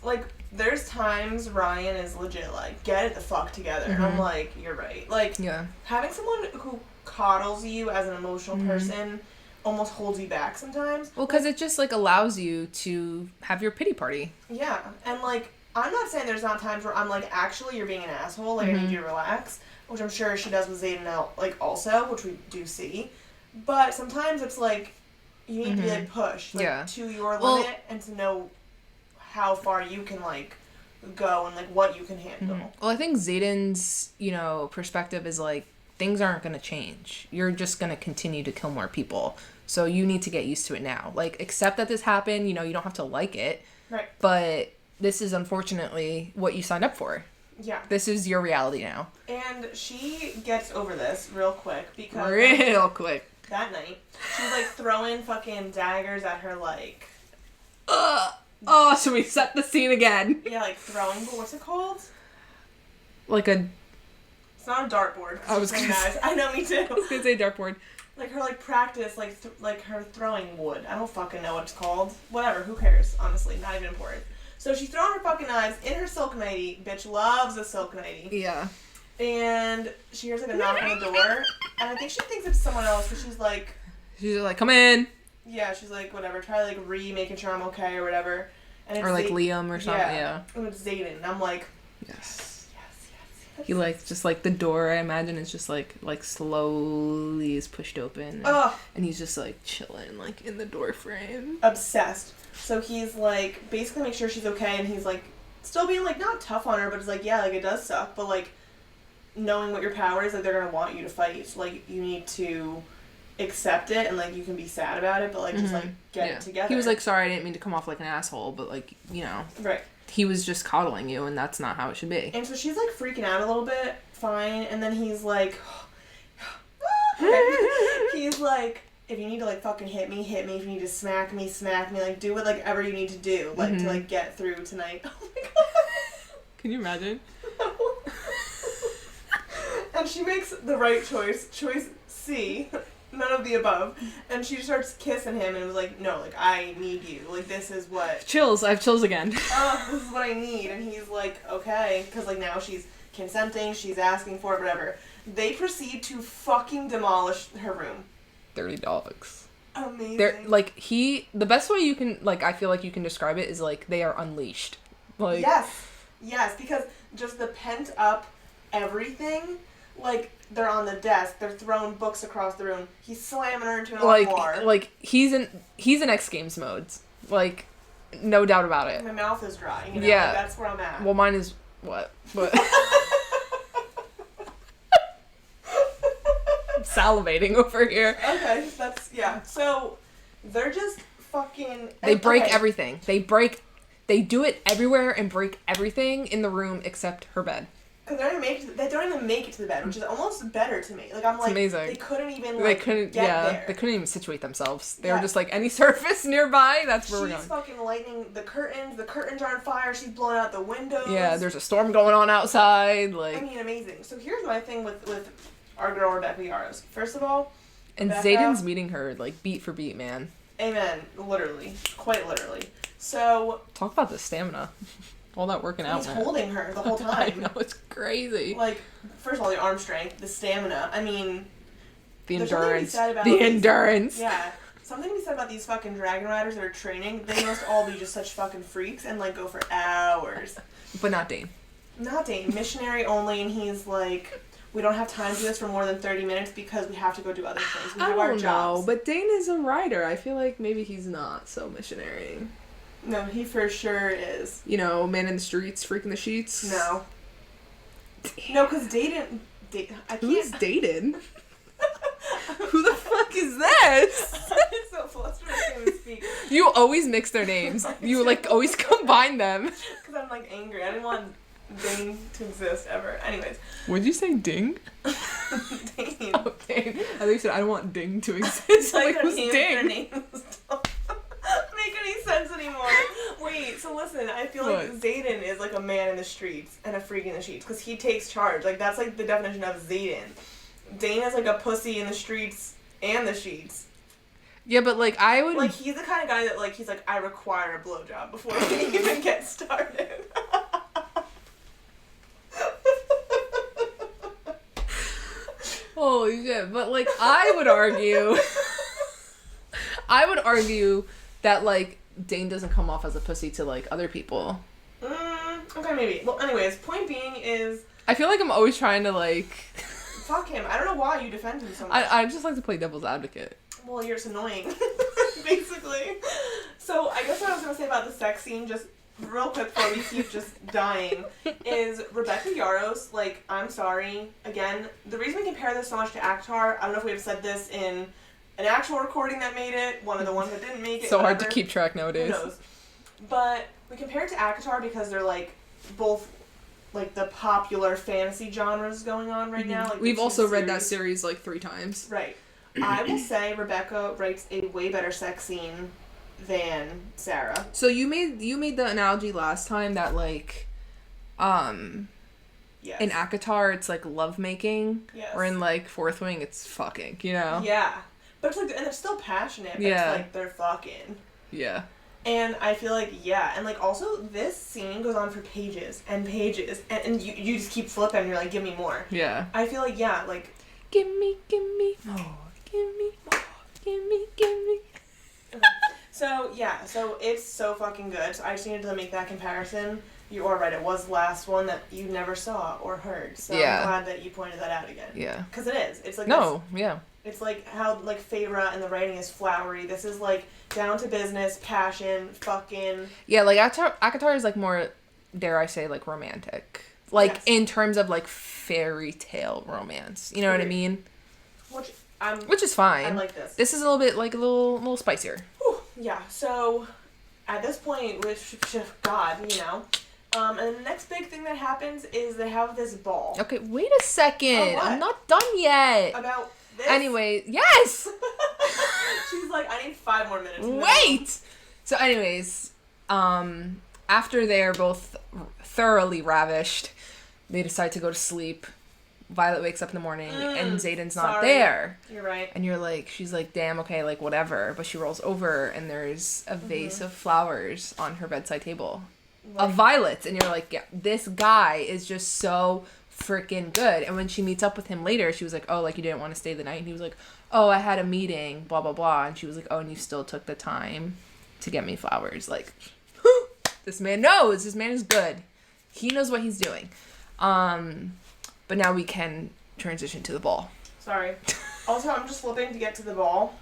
like, there's times Ryan is legit like, get it the fuck together. Mm-hmm. And I'm like, you're right. Like, yeah. Having someone who coddles you as an emotional person almost holds you back sometimes. Well, because it just, like, allows you to have your pity party. Yeah, and, like, I'm not saying there's not times where I'm like, actually, you're being an asshole, like, I need you to relax, which I'm sure she does with Xaden now, like, also, which we do see. But sometimes it's like, you need to be, like, pushed, like, to your limit, and to know how far you can, like, go and, like, what you can handle. Well, I think Xaden's, you know, perspective is, like, things aren't going to change. You're just going to continue to kill more people. So you need to get used to it now. Like, accept that this happened, you know, you don't have to like it. Right. But... this is unfortunately what you signed up for. Yeah. This is your reality now. And she gets over this real quick because... Real quick. That night, she's, like, throwing fucking daggers at her, like... Oh, should we set the scene again? Yeah, like, throwing, but what's it called? Like a... It's not a dartboard. I was gonna say... I know, me too. I was gonna say dartboard. like her like practice like her throwing wood. I don't fucking know what it's called. Whatever, who cares? Honestly, not even important. So she's throwing her fucking knives in her silk nightie. Bitch loves a silk nightie. Yeah. And she hears like a knock on the door, and I think she thinks it's someone else, because she's like, come in. Yeah, she's like, whatever, try like making sure I'm okay or whatever. And it's or like Liam or something. Yeah. And it's Xaden, and I'm like, yes. He like just like the door, I imagine, is just like slowly is pushed open, and he's just like chilling like in the door frame. Obsessed. So he's like basically make sure she's okay, and he's like still being like not tough on her, but it's like, yeah, like it does suck, but like knowing what your power is, like they're gonna want you to fight, so like you need to accept it, and like you can be sad about it, but like just like get it together. He was like, sorry, I didn't mean to come off like an asshole, but like, you know, right. He was just coddling you, and that's not how it should be. And so she's like freaking out a little bit, fine, and then he's like, he's like, if you need to like fucking hit me, hit me. If you need to smack me, like do whatever you need to do, like to like get through tonight. Oh my god. Can you imagine? And she makes the right choice C, none of the above, and she starts kissing him and was like, no, like I need you, like this is what. Chills. I have chills again. Oh, this is what I need, and he's like, okay, because like now she's consenting, she's asking for it, whatever. They proceed to fucking demolish her room. Dirty dogs. Amazing. They're like the best way you can like I feel like you can describe it is like they are unleashed. Like yes, because just the pent up everything, like they're on the desk, they're throwing books across the room. He's slamming her into an armoire. Like he's in X Games modes. Like no doubt about it. My mouth is dry. You know? Yeah, like, that's where I'm at. Well, mine is what, but. Salivating over here. Okay, so they're just fucking. They break everything. They do it everywhere and break everything in the room except her bed. Because they don't even make it to the bed, which is almost better to me. Like I'm like, it's amazing. They couldn't even get there. They couldn't even situate themselves. They were just like any surface nearby. That's where we're going. She's fucking lighting the curtains. The curtains are on fire. She's blowing out the windows. Yeah, there's a storm going on outside. Like, I mean, amazing. So here's my thing with our girl Rebecca Yarrow. First of all, and Xaden's meeting her like beat for beat, man. Amen. Literally, quite literally. So talk about the stamina. All that working out. He's holding her the whole time. I know, it's crazy. Like, first of all, the arm strength, the stamina. I mean, the endurance. Endurance. Yeah. Something to be said about these fucking dragon riders that are training. They must all be just such fucking freaks and like go for hours. But not Dane. Not Dane. Missionary only, and he's like, we don't have time to do this for more than 30 minutes because we have to go do other things. We have our jobs. I don't know, but Dane is a rider. I feel like maybe he's not so missionary. No, he for sure is. You know, man in the streets, freaking the sheets. No. No, because Xaden... Who's Xaden? Who the fuck is this? I'm so flustered I can't even speak. You always mix their names. You, like, always combine them. Because I'm, like, angry. I didn't want Dane to exist ever. Anyways. Would you say Ding? Dane. Oh, Dane. I think you said, I don't want Ding to exist. Like, who's Ding? Their names don't make any sense anymore. Wait, so listen, I feel like Xaden is like a man in the streets and a freak in the sheets because he takes charge. Like, that's like the definition of Xaden. Dane is like a pussy in the streets and the sheets. Yeah, but like I would... Like, he's the kind of guy that like, he's like, I require a blowjob before we even get started. Holy shit, but like I would argue that like Dane doesn't come off as a pussy to like other people. Okay, maybe. Well, anyways, point being is I feel like I'm always trying to like fuck him. I don't know why you defend him so much. I just like to play devil's advocate. Well, you're just annoying, basically. So I guess what I was gonna say about the sex scene, just real quick before we keep just dying, is Rebecca Yarrow's, like, I'm sorry, again, the reason we compare this so much to Akhtar, I don't know if we've said this in an actual recording that made it, one of the ones that didn't make it, so whatever. Hard to keep track nowadays. Who knows? But we compare it to Akhtar because they're, like, both, like, the popular fantasy genres going on right now. Like, we've also read that series, like, 3 times. Right. I will say Rebecca writes a way better sex scene than Sarah. So you made the analogy last time that like yes. in ACOTAR it's like lovemaking. Yes. Or in like Fourth Wing it's fucking, you know? Yeah. But it's like, and it's still passionate, but Yeah. it's like they're fucking. Yeah. And I feel like, yeah, and like also this scene goes on for pages and pages, and you just keep flipping and you're like, give me more. Yeah. I feel like, yeah, like... Give me more, give me more, give me. So, yeah, so it's so fucking good. So I just needed to make that comparison. You are right, it was the last one that you never saw or heard. So Yeah. I'm glad that you pointed that out again. Yeah. Because it is. It's like... No, yeah. It's like how, like, Feyre and the writing is flowery. This is, like, down to business, passion, fucking... Yeah, like, ACOTAR is, like, more, dare I say, like, romantic. Like, Yes. in terms of, like, fairy tale romance. You know what I mean? Which is fine. I like this. This is a little bit, like, a little spicier. Whew, yeah, so, at this point, which, God, you know... and then the next big thing that happens is they have this ball. Okay, wait a second. Oh, what? I'm not done yet. About this? Anyway, yes! She's like, I need 5 more minutes. Wait! So anyways, after they're both thoroughly ravished, they decide to go to sleep. Violet wakes up in the morning and Xaden's not there. You're right. And you're like, she's like, damn, okay, like, whatever. But she rolls over and there's a vase of flowers on her bedside table. Like, Of violets. And you're like, yeah, this guy is just so freaking good. And when she meets up with him later, she was like, oh, like, you didn't want to stay the night? And he was like, oh, I had a meeting, blah, blah, blah. And she was like, oh, and you still took the time to get me flowers. Like, this man knows. This man is good. He knows what he's doing. But now we can transition to the ball. Sorry. Also, I'm just flipping to get to the ball.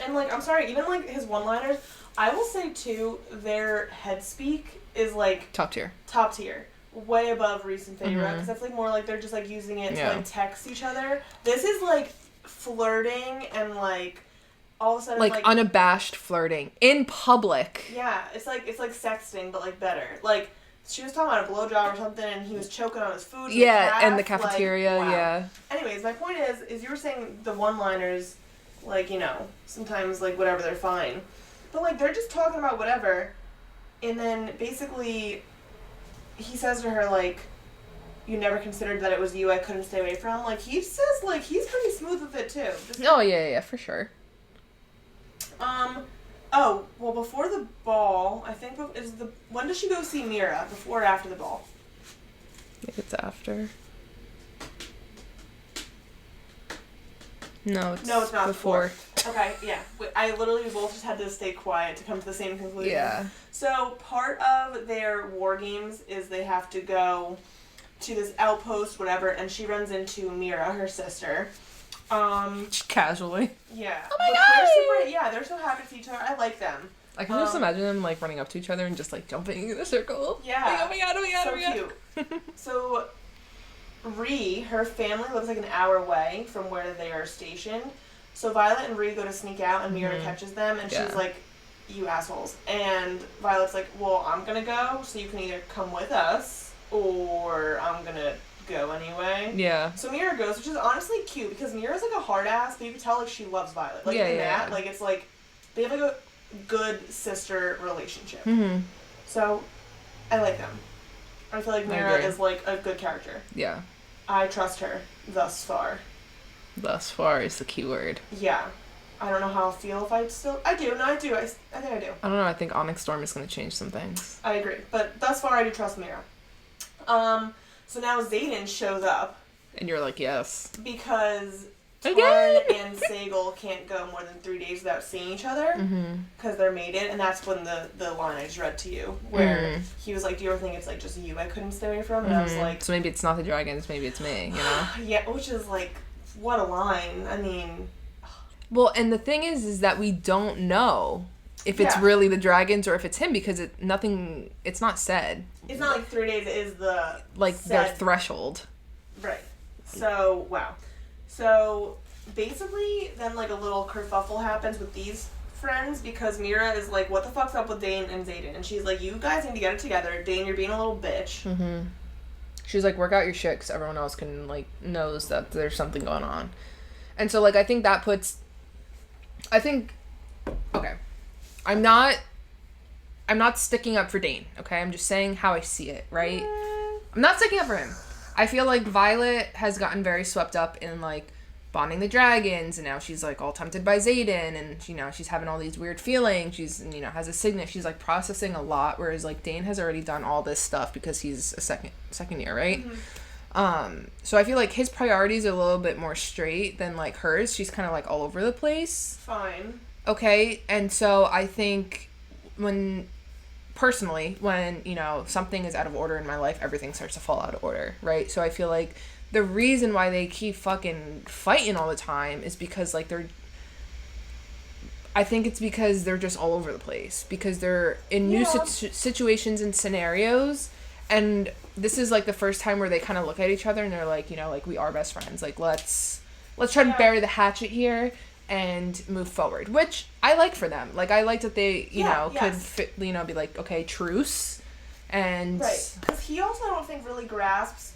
And, like, I'm sorry, even, like, his one-liners, I will say, too, their head speak is, like... Top tier. Top tier. Way above Reese and Feyre, because that's, like, more like they're just, like, using it to, like, text each other. This is, like, flirting and, like, all of a sudden, like unabashed flirting. In public. Yeah, it's like sexting, but, like, better. Like... She was talking about a blowjob or something, and he was choking on his food. Yeah, in the cafeteria, like, wow. yeah. Anyways, my point is you were saying the one-liners, like, you know, sometimes, like, whatever, they're fine. But, like, they're just talking about whatever, and then, basically, he says to her, like, you never considered that it was you I couldn't stay away from. Like, he says, like, he's pretty smooth with it, too. Oh, yeah, for sure. Oh, well, before the ball, I think when does she go see Mira? Before or after the ball? I think it's after. No, it's not before. Okay, yeah. I literally both just had to stay quiet to come to the same conclusion. Yeah. So part of their war games is they have to go to this outpost, whatever, and she runs into Mira, her sister. Casually. Yeah. Oh my god! They're so happy to see each other. I like them. I can just imagine them, like, running up to each other and just, like, jumping into the circle. Yeah. Like, oh my god, So cute. So, Ree, her family lives, like, an hour away from where they are stationed. So Violet and Ree go to sneak out, and Mira catches them, and she's like, you assholes. And Violet's like, well, I'm gonna go, so you can either come with us, or I'm gonna go anyway. Yeah. So Mira goes, which is honestly cute because Mira's like a hard ass, but you can tell like she loves Violet. Like that, like it's like they have like a good sister relationship. Mm-hmm. So I like them. I feel like Mira is like a good character. Yeah. I trust her thus far. Thus far is the key word. Yeah. I don't know how I'll feel if I still... I do. No, I do. I think I do. I don't know. I think Onyx Storm is going to change some things. I agree. But thus far, I do trust Mira. So now Xaden shows up. And you're like, yes. Because Tarn and Sagal can't go more than 3 days without seeing each other. Because they're mated. And that's when the line I just read to you. Where he was like, do you ever think it's like just you I couldn't stay away from? And I was like... So maybe it's not the dragons. Maybe it's me, you know? Yeah, which is like, what a line. I mean... Well, and the thing is that we don't know if it's really the dragons or if it's him because it's not said. It's not like 3 days is the... Like, their threshold. Right. So, wow. So, basically, then, like, a little kerfuffle happens with these friends because Mira is like, what the fuck's up with Dane and Xaden? And she's like, you guys need to get it together. Dane, you're being a little bitch. Mm-hmm. She's like, work out your shit because everyone else knows that there's something going on. And so, like, I think that puts... Okay. I'm not sticking up for Dane, okay? I'm just saying how I see it, right? I'm not sticking up for him. I feel like Violet has gotten very swept up in, like, bonding the dragons, and now she's like all tempted by Xaden, and she's having all these weird feelings. She's has a signet. She's like processing a lot, whereas like Dane has already done all this stuff because he's a second year, right? So I feel like his priorities are a little bit more straight than like hers. She's kind of like all over the place. Fine. Okay, and so I think when something is out of order in my life, everything starts to fall out of order, right? So I feel like the reason why they keep fucking fighting all the time is because like I think it's because they're just all over the place, because they're in new situations and scenarios, and this is like the first time where they kind of look at each other and they're like, like, we are best friends, like let's try to bury the hatchet here and move forward, which I like for them. Like I like that they could be like, okay, truce, and right, because he also, I don't think, really grasps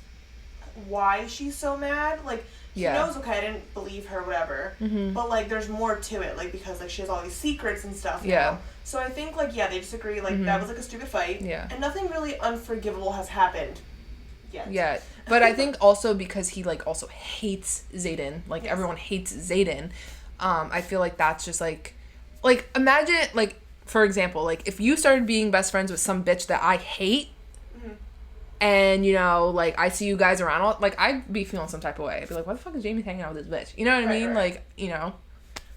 why she's so mad. Like he knows, okay, I didn't believe her, whatever, but like there's more to it, like because like she has all these secrets and stuff now. So I think like they disagree, like that was like a stupid fight, and nothing really unforgivable has happened yet. But I think also because he like also hates Xaden, like everyone hates Xaden. I feel like that's just like imagine, like, for example, like if you started being best friends with some bitch that I hate, and like I see you guys around all, like I'd be feeling some type of way. I'd be like, why the fuck is Jamie hanging out with this bitch? You know what I mean? Right. Like,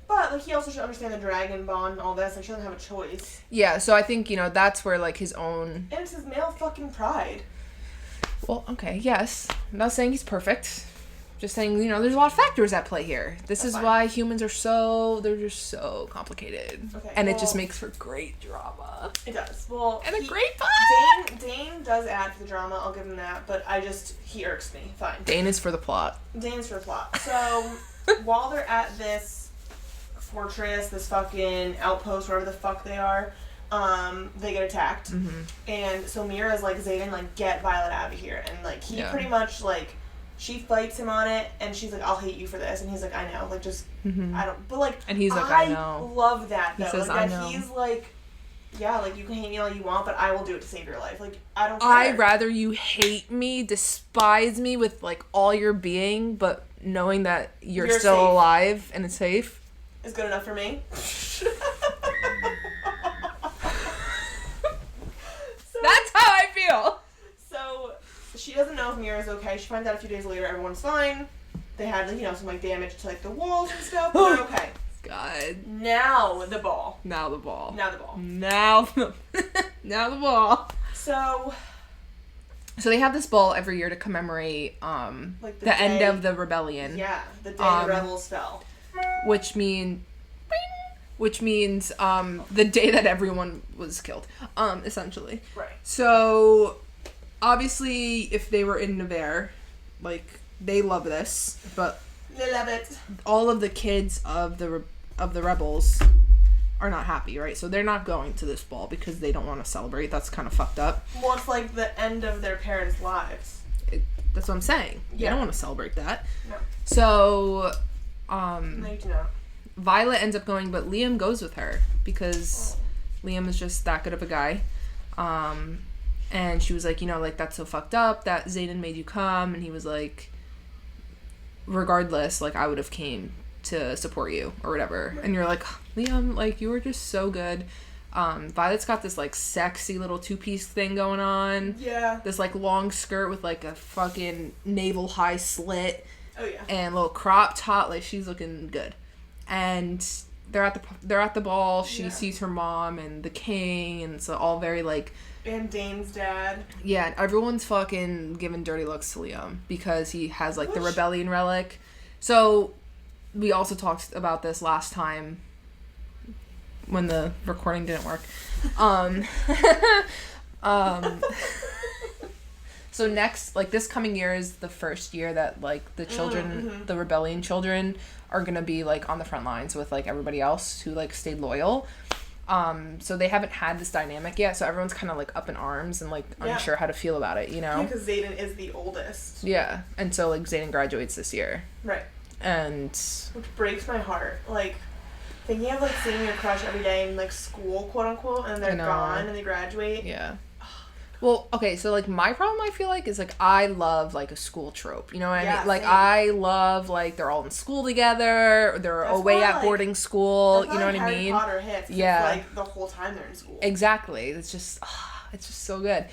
But like he also should understand the dragon bond and all this, and she doesn't have a choice. Yeah, so I think that's where like his own, and it's his male fucking pride. Well, okay, yes, I'm not saying he's perfect. Just saying, there's a lot of factors at play here. This is why humans are they're just so complicated. Okay, and it just makes for great drama. It does. Well, and a great fun. Dane does add to the drama, I'll give him that, but he irks me. Fine. Dane is for the plot. So, while they're at this fortress, this fucking outpost, wherever the fuck they are, they get attacked. And so Mira's like, Xaden, like, get Violet out of here. And like, he pretty much like, she fights him on it, and she's like, I'll hate you for this. And he's like, I know. Like, just, I don't... But, like, and he's like, I know. Love that, though. He says, like, I that know. He's like, yeah, like, you can hate me all you want, but I will do it to save your life. Like, I don't care. I'd rather you hate me, despise me with, like, all your being, but knowing that you're still safe. Alive and it's safe. Is good enough for me. That's how I feel. So... she doesn't know if Mira's okay. She finds out a few days later everyone's fine. They had, like, some, like, damage to, like, the walls and stuff, but they're okay. God. Now the ball. So they have this ball every year to commemorate, like the end of the rebellion. Yeah, the day the rebels fell. Which means, the day that everyone was killed, essentially. Right. So... obviously, if they were in Nevers, like, they love this, but they love it. All of the kids of the rebels are not happy, right? So they're not going to this ball because they don't want to celebrate. That's kind of fucked up. Well, it's like the end of their parents' lives. That's what I'm saying. Yeah. They don't want to celebrate that. No. So, no, you do not. Violet ends up going, but Liam goes with her because Liam is just that good of a guy. And she was like, like, that's so fucked up that Xaden made you come. And he was like, regardless, like, I would have came to support you or whatever. And you're like, Liam, like, you were just so good. Violet's got this, like, sexy little two-piece thing going on. Yeah. This, like, long skirt with, like, a fucking navel-high slit. Oh, yeah. And a little crop top. Like, she's looking good. And they're at the ball. She sees her mom and the king. And it's all very, like... and Dane's dad. Yeah, everyone's fucking giving dirty looks to Liam because he has, like, the rebellion relic. So, we also talked about this last time when the recording didn't work. So next, like, this coming year is the first year that, like, the children, the rebellion children are gonna be, like, on the front lines with, like, everybody else who, like, stayed loyal. So they haven't had this dynamic yet, so everyone's kind of, like, up in arms and, like, unsure how to feel about it, Yeah, because Xaden is the oldest. Yeah, and so, like, Xaden graduates this year. Right. And... which breaks my heart. Like, thinking of, like, seeing your crush every day in, like, school, quote-unquote, and they're gone and they graduate. Yeah. Well, okay, so, like, my problem, I feel like, is, like, I love, like, a school trope. You know what I mean? Like, same. I love, like, they're all in school together, or they're That's away why, at like, boarding school, you know what I Harry mean? Potter hits. Yeah. It's, like, the whole time they're in school. Exactly. It's just so good.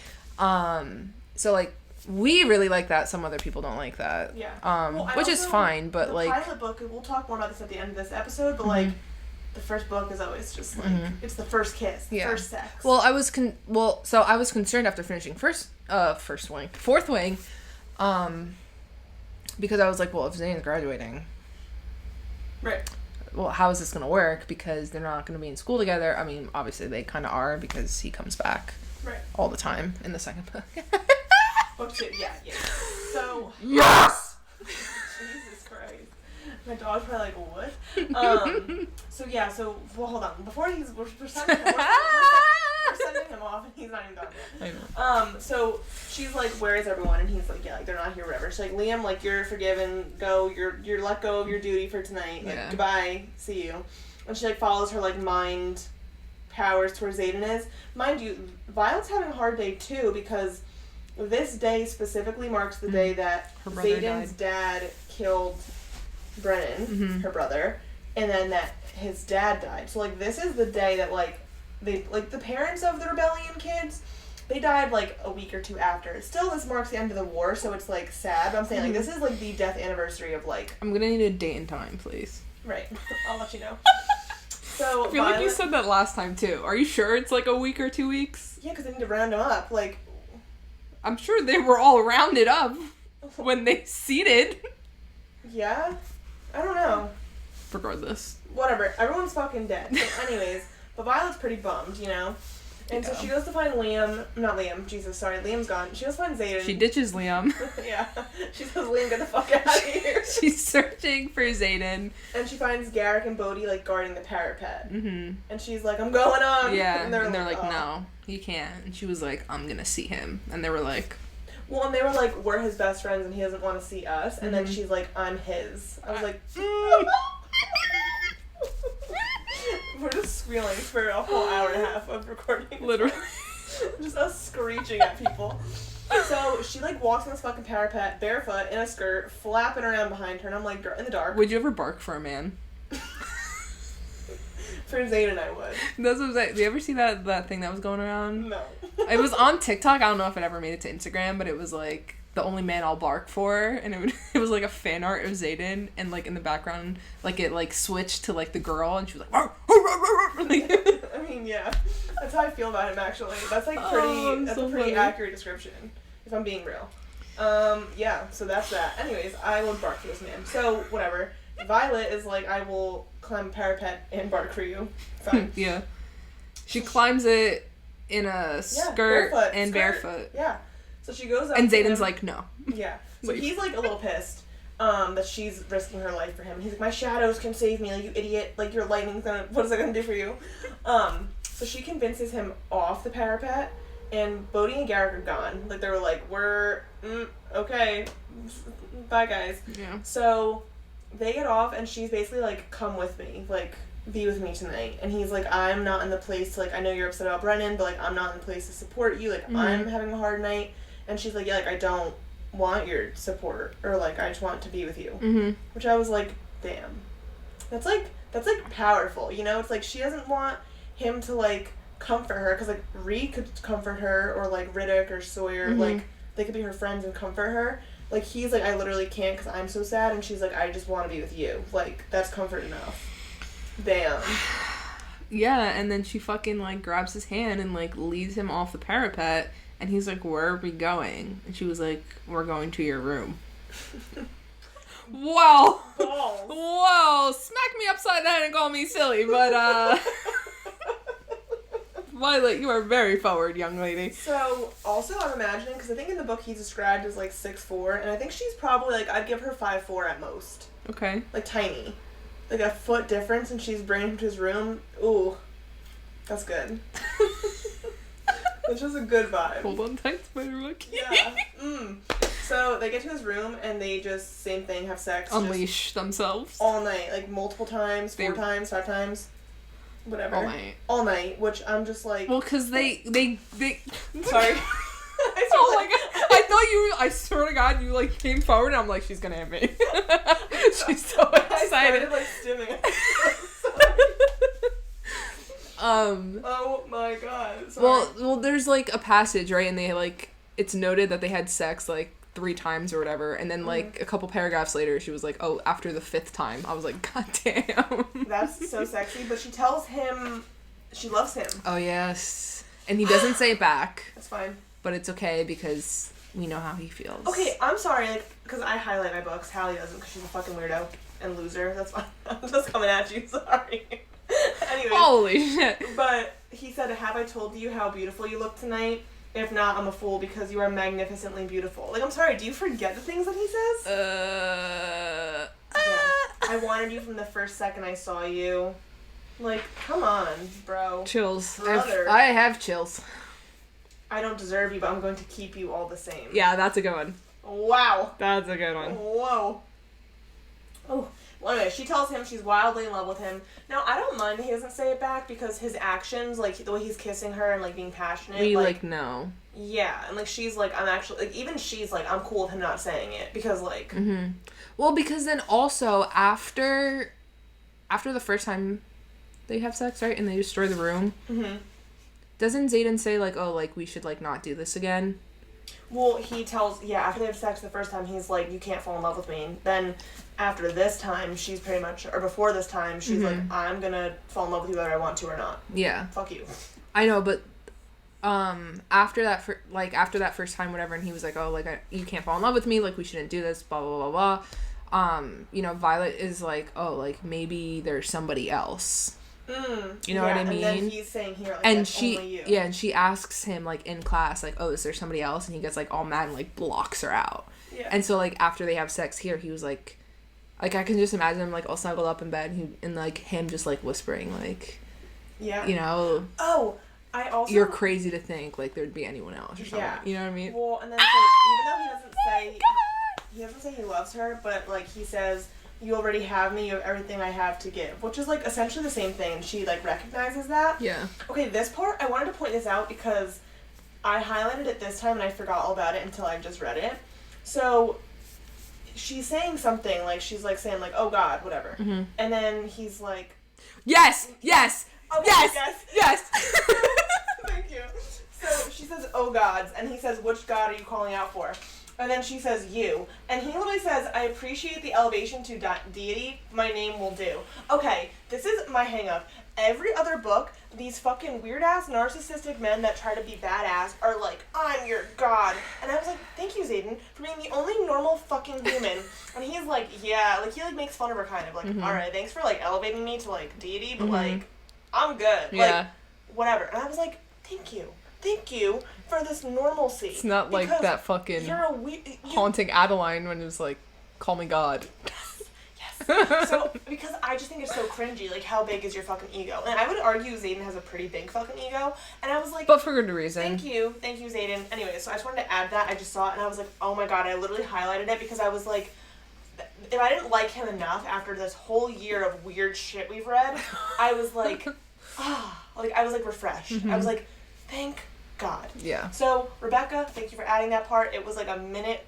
So, like, we really like that. Some other people don't like that. Yeah. Which is fine, but, like... The pilot book, we'll talk more about this at the end of this episode, but, like, the first book is always just, like, it's the first kiss, the first sex. Well, I was concerned after finishing fourth wing, because I was like, well, if Zane's graduating... Right. Well, how is this going to work? Because they're not going to be in school together. I mean, obviously they kind of are, because he comes back all the time in the second book. Book 2, yeah. So... Yes! Jesus Christ. My dog's probably like, what? Well, hold on. Before we're sending him off, and he's not even done yet. I know. So she's like, where is everyone? And he's like, yeah, like, they're not here, whatever. She's like, Liam, like, you're forgiven. Go. You're let go of your duty for tonight. Like, goodbye. See you. And she, like, follows her, like, mind powers towards Xaden is. Mind you, Violet's having a hard day, too, because this day specifically marks the day that Xaden's dad killed Brennan, her brother, and then that his dad died. So, like, this is the day that, like, they, like, the parents of the rebellion kids, they died, like, a week or two after. Still, this marks the end of the war, so it's, like, sad. But I'm saying, like, this is, like, the death anniversary of, like... I'm gonna need a date and time, please. Right. I'll let you know. So, I feel like you said that last time, too. Are you sure it's, like, a week or 2 weeks? Yeah, because they need to round them up. Like... I'm sure they were all rounded up when they seated. Yeah? I don't know. Regardless. Whatever. Everyone's fucking dead. So anyways, but Violet's pretty bummed, you know? And so she goes to find Liam's gone. She goes to find Xaden. She ditches Liam. Yeah. She says, Liam, get the fuck out of here. She's searching for Xaden. And she finds Garrick and Bodhi, like, guarding the parapet. Mm-hmm. And she's like, I'm going on. Yeah. And they're like, no, you can't. And she was like, I'm gonna see him. And they were like... Well, and they were like, we're his best friends and he doesn't want to see us. And then she's like, I'm his. I was like... We're just squealing for a whole hour and a half of recording. Literally. Just us screeching at people. So she, like, walks on this fucking parapet, barefoot, in a skirt, flapping around behind her, and I'm like, in the dark. Would you ever bark for a man? For Xaden, I would. That's what I'm saying. Do you ever see that thing that was going around? No. It was on TikTok. I don't know if it ever made it to Instagram, but it was, like, the only man I'll bark for, and it was like a fan art of Xaden, and, like, in the background, like, it, like, switched to, like, the girl, and she was like, arr, arr, arr, arr. I mean, yeah, that's how I feel about him, actually. That's, like, that's a pretty accurate description, if I'm being real. Yeah, so that's that. Anyways, I would bark for this man. So, whatever. Violet is like, I will climb a parapet and bark for you. Fine. Yeah. She climbs it in a skirt barefoot. Yeah. So she goes up and to Xaden's him. like, no. Yeah. So he's, like, a little pissed that she's risking her life for him. He's like, my shadows can save me, like, you idiot. Like, your lightning's what is it gonna do for you? So she convinces him off the parapet, and Bodhi and Garrick are gone. Like, they were like, okay, bye, guys. Yeah. So they get off, and she's basically like, come with me, like, be with me tonight. And he's like, I'm not in the place to, like, I know you're upset about Brennan, but, like, I'm not in the place to support you. Like, I'm having a hard night. And she's like, yeah, like, I don't want your support, or, like, I just want to be with you. Mm-hmm. Which I was like, damn. That's powerful, you know? It's like, she doesn't want him to, like, comfort her, because, like, Reed could comfort her, or, like, Riddick or Sawyer, like, they could be her friends and comfort her. Like, he's like, I literally can't because I'm so sad, and she's like, I just want to be with you. Like, that's comfort enough. Damn. Yeah, and then she fucking, like, grabs his hand and, like, leads him off the parapet, and he's like, where are we going? And she was like, we're going to your room. Wow. Balls. Whoa, smack me upside the head and call me silly, but, Violet, you are very forward, young lady. So, also, I'm imagining, because I think in the book he's described as, like, 6'4", and I think she's probably, like, I'd give her 5'4" at most. Okay. Like, tiny. Like, a foot difference, and she's bringing him to his room. Ooh. That's good. That's just a good vibe. Hold on tight, Spider-Monkey. Yeah. So, they get to his room, and they just, same thing, have sex. Unleash themselves. All night. Like, multiple times, 4 times, 5 times. Whatever. All night. All night, which I'm just like... Well, because they Sorry. I swear to God, you, like, came forward and I'm like, she's gonna hit me. She's so I excited. started, like, stimming. Oh my God. Sorry. Well, there's, like, a passage, right? And they, like, it's noted that they had sex, like, 3 times or whatever. And then, like, a couple paragraphs later, she was like, oh, after the 5th time. I was like, God damn. That's so sexy. But she tells him she loves him. Oh, yes. And he doesn't say it back. That's fine. But it's okay because we know how he feels. Okay, I'm sorry, like, because I highlight my books. Hallee doesn't because she's a fucking weirdo and loser. That's fine. I'm just coming at you. Sorry. Anyways. Holy shit. But he said, have I told you how beautiful you look tonight? If not, I'm a fool because you are magnificently beautiful. Like, I'm sorry, do you forget the things that he says? Yeah. I wanted you from the first second I saw you. Like, come on, bro. Chills. Brother. I have chills. I don't deserve you, but I'm going to keep you all the same. Yeah, that's a good one. Wow. That's a good one. Whoa. Oh. Well, anyway, she tells him she's wildly in love with him. Now, I don't mind that he doesn't say it back because his actions, like, the way he's kissing her and, like, being passionate. We, like, know. Yeah, and, like, she's like, I'm actually, like, even she's like, I'm cool with him not saying it because, like. Mm-hmm. Well, because then also, after the first time they have sex, right, and they destroy the room, doesn't Xaden say, like, oh, like, we should, like, not do this again? Well, he tells, after they have sex the first time, he's like, you can't fall in love with me. And then after this time, she's pretty much, or before this time, she's like, I'm gonna fall in love with you whether I want to or not. Yeah. Fuck you. I know, but, after that first time, whatever, and he was like, oh, like, you can't fall in love with me, like, we shouldn't do this, blah, blah, blah, blah. You know, Violet is like, oh, like, maybe there's somebody else. You know what I mean? And then he's saying here, like, and that's she, only you. yeah, and she asks him, like, in class, like, oh, is there somebody else? And he gets, like, all mad and, like, blocks her out. Yeah. And so, like, after they have sex here, he was, like, I can just imagine him, like, all snuggled up in bed and like, him just, like, whispering, like, yeah, you know, oh, I also, you're crazy to think, like, there'd be anyone else or something. Yeah. You know what I mean? Well, and then, so, even though he doesn't say he loves her, but, like, he says, you already have me, you have everything I have to give, which is, like, essentially the same thing, and she, like, recognizes that. Yeah. Okay, this part, I wanted to point this out because I highlighted it this time and I forgot all about it until I just read it. So, she's saying something, like, she's, like, saying, like, oh, God, whatever. Mm-hmm. And then he's like... Yes! Okay, Yes! Thank you. So, she says, oh, gods, and he says, which God are you calling out for? And then she says, you. And he literally says, I appreciate the elevation to deity. My name will do. Okay, this is my hang-up. Every other book, these fucking weird-ass narcissistic men that try to be badass are like, I'm your god. And I was like, thank you, Xaden, for being the only normal fucking human. And he's like, yeah, like, he, like, makes fun of her kind of. Like, alright, thanks for, like, elevating me to, like, deity, but, like, I'm good. Yeah. Like, whatever. And I was like, thank you. Thank you for this normalcy. It's not like that fucking haunting Adeline when it was like, call me God. Yes. So, because I just think it's so cringy, like, how big is your fucking ego? And I would argue Xaden has a pretty big fucking ego, and I was like... But for good reason. Thank you, Xaden. Anyway, so I just wanted to add that, I just saw it, and I was like, oh my god, I literally highlighted it, because I was like, if I didn't like him enough after this whole year of weird shit we've read, I was like, like, I was like, refreshed. I was like, thank God. Yeah. So, Rebecca, thank you for adding that part. It was like a minute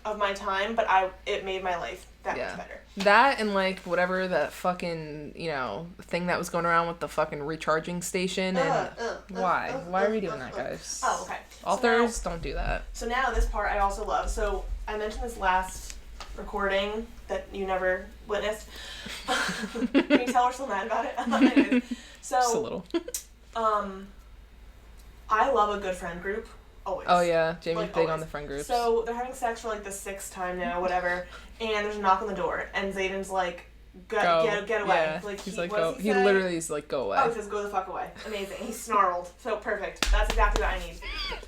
of my time, but it made my life that much better. That and, like, whatever that fucking, you know, thing that was going around with the fucking recharging station and why? Why are we doing that, guys? Oh, okay. Authors, don't do that. So now this part I also love. So I mentioned this last recording that you never witnessed. Can you tell we're still mad about it? Anyways, so just a little. I love a good friend group. Always. Oh yeah, Jamie's like, big always. on the friend groups. So they're having sex for like the 6th time now, whatever, and there's a knock on the door, and Xaden's like, get away. Yeah. Like he's like, go. He literally is like, go away. Oh, he says, go the fuck away. Amazing. He snarled. So perfect. That's exactly what I need.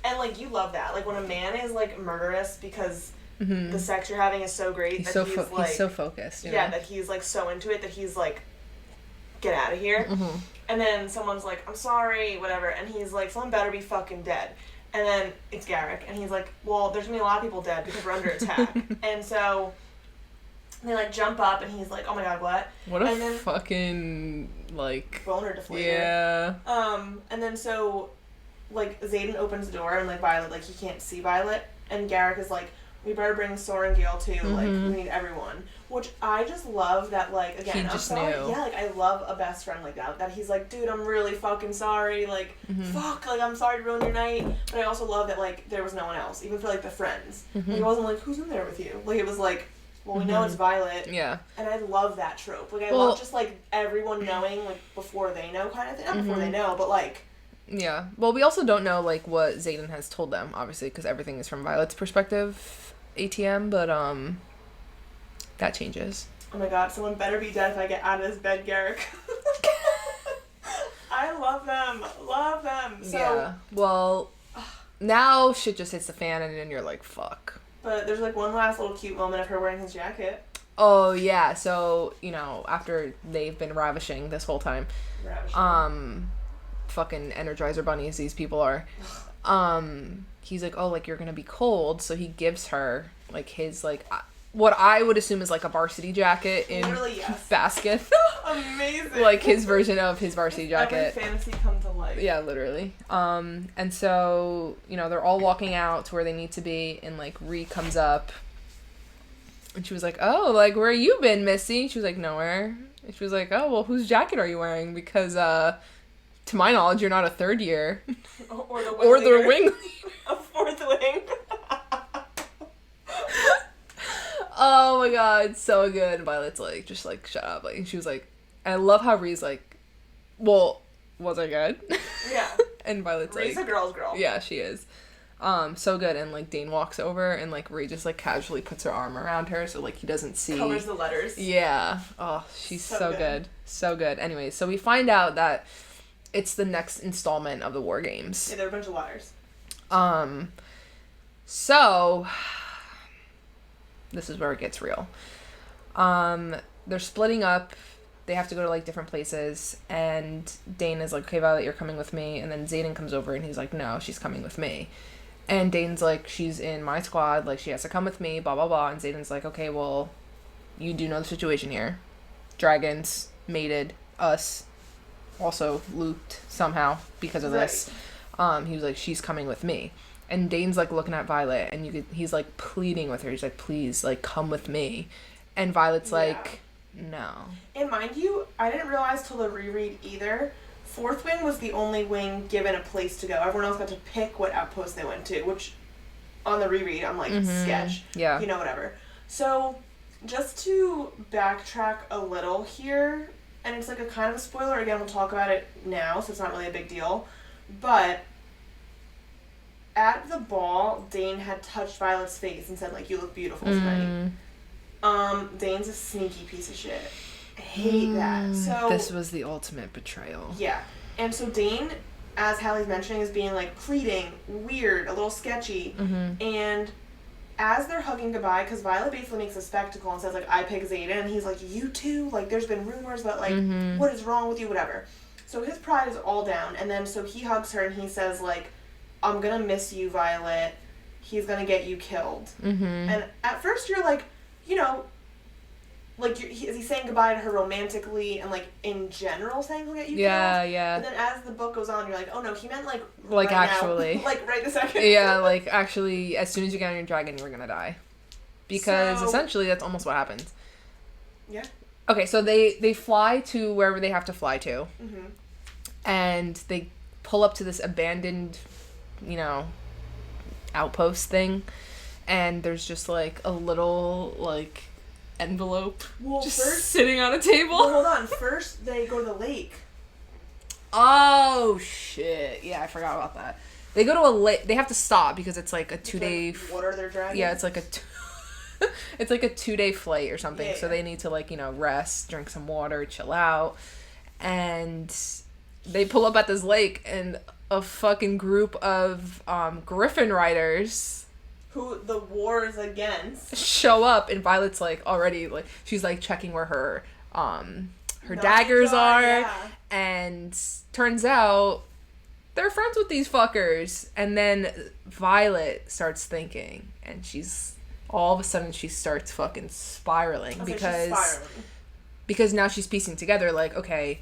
And like, you love that. Like when a man is like murderous because the sex you're having is so great he's that so like, he's so focused. You know? Yeah, that he's like so into it that he's like, get out of here. And then someone's like, I'm sorry, whatever, and he's like, someone better be fucking dead. And then it's Garrick, and he's like, well, there's gonna be a lot of people dead because we're under attack. And so they like jump up, and he's like, oh my god, what? What a fucking like boner deflator. Yeah. And then so like, Xaden opens the door and, like, Violet, like, he can't see Violet. And Garrick is like, we better bring Sora and Gale too. Like, we need everyone. Which I just love that, like, again, he just knew. Yeah, like, I love a best friend like that. That he's like, dude, I'm really fucking sorry. Like, fuck, like, I'm sorry to ruin your night. But I also love that, like, there was no one else. Even for, like, the friends. Like, it wasn't like, who's in there with you? Like, it was like, well, we know it's Violet. Yeah. And I love that trope. Like, I love just, like, everyone knowing, like, before they know kind of thing. Not before they know, but, like... Yeah. Well, we also don't know, like, what Xaden has told them, obviously, because everything is from Violet's perspective, ATM, but, that changes. Oh my god, someone better be dead if I get out of this bed, Garrick. I love them. Love them. So, yeah. Well, now shit just hits the fan, and then you're like, fuck. But there's, like, one last little cute moment of her wearing his jacket. Oh, yeah. So, you know, after they've been ravishing this whole time, fucking Energizer bunnies these people are, he's like, oh, like, you're gonna be cold, so he gives her, like, his, like, what I would assume is, like, a varsity jacket in basket. Amazing. Like, his version of his varsity jacket. Every fantasy come to life. Yeah, literally. And so, you know, they're all walking out to where they need to be, and, like, Ree comes up, and she was like, oh, like, where you been, Missy? She was like, nowhere. And she was like, oh, well, whose jacket are you wearing? Because, to my knowledge, you're not a third year. Or the wing leader. A fourth wing. Oh my god, so good. And Violet's like, just like, shut up. Like, and she was like, and I love how Ree's like, well, was I good? Yeah. And Violet's Ree's like, a girl's girl. Yeah, she is. So good. And like Dane walks over and like Ree just like casually puts her arm around her so like he doesn't see. Covers the letters. Yeah. Oh, she's so good. So good. Anyways, so we find out that it's the next installment of the War Games. Yeah, there are a bunch of letters. So this is where it gets real. They're splitting up. They have to go to like different places, and Dane is like, okay, Violet, you're coming with me. And then Xaden comes over and he's like, no, she's coming with me. And Dane's like, she's in my squad, like she has to come with me, blah blah blah. And Xaden's like, okay, well, you do know the situation here. Dragons mated us, also looped somehow because of this. He was like, she's coming with me. And Dane's like looking at Violet, and he's like pleading with her. He's like, please, like, come with me. And Violet's like, no. And mind you, I didn't realize till the reread either. Fourth Wing was the only wing given a place to go. Everyone else got to pick what outpost they went to, which on the reread I'm like, sketch. Yeah. You know, whatever. So just to backtrack a little here, and it's like a kind of a spoiler. Again, we'll talk about it now, so it's not really a big deal. But at the ball, Dane had touched Violet's face and said, like, you look beautiful tonight. Dane's a sneaky piece of shit. I hate that. So this was the ultimate betrayal. Yeah. And so Dane, as Hallie's mentioning, is being, like, pleading, weird, a little sketchy. And as they're hugging goodbye, because Violet basically makes a spectacle and says, like, I pick Xaden, and he's like, you too? Like, there's been rumors about, like, what is wrong with you, whatever. So his pride is all down, and then so he hugs her and he says, like, I'm gonna miss you, Violet. He's gonna get you killed. And at first you're like, you know, like, is he saying goodbye to her romantically and, like, in general saying he'll get you killed? Yeah. And then as the book goes on, you're like, oh no, he meant, like right actually. Now. Like, right this second. Yeah, like, actually, as soon as you get on your dragon, you're gonna die. Because essentially that's almost what happened. Yeah. Okay, so they fly to wherever they have to fly to. And they pull up to this abandoned, you know, outpost thing, and there's just like a little like envelope just sitting on a table. Well, hold on. First they go to the lake. Oh shit. Yeah, I forgot about that. They go to a lake. They have to stop because it's like a 2-day water they're dragging. Yeah, it's like it's like a 2-day flight or something. Yeah. So they need to, like, you know, rest, drink some water, chill out. And they pull up at this lake, and a fucking group of Griffin riders who the war is against show up, and Violet's like already like she's like checking where her daggers are, and turns out they're friends with these fuckers. And then Violet starts thinking, and she's all of a sudden she starts fucking spiraling because now she's piecing together, like, okay,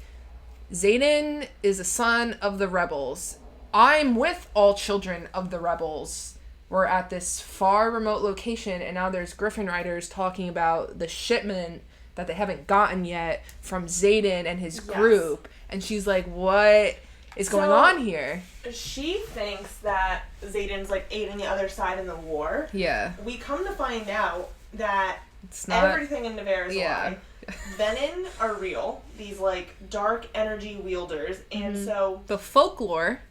Xaden is a son of the rebels, I'm with all children of the rebels. We're at this far remote location, and now there's Griffin Riders talking about the shipment that they haven't gotten yet from Xaden and his group. And she's like, what is going on here? She thinks that Xaden's, like, aiding the other side in the war. Yeah. We come to find out that it's not everything in Nevaeh is a lie. Venin are real. These, like, dark energy wielders. And so... the folklore...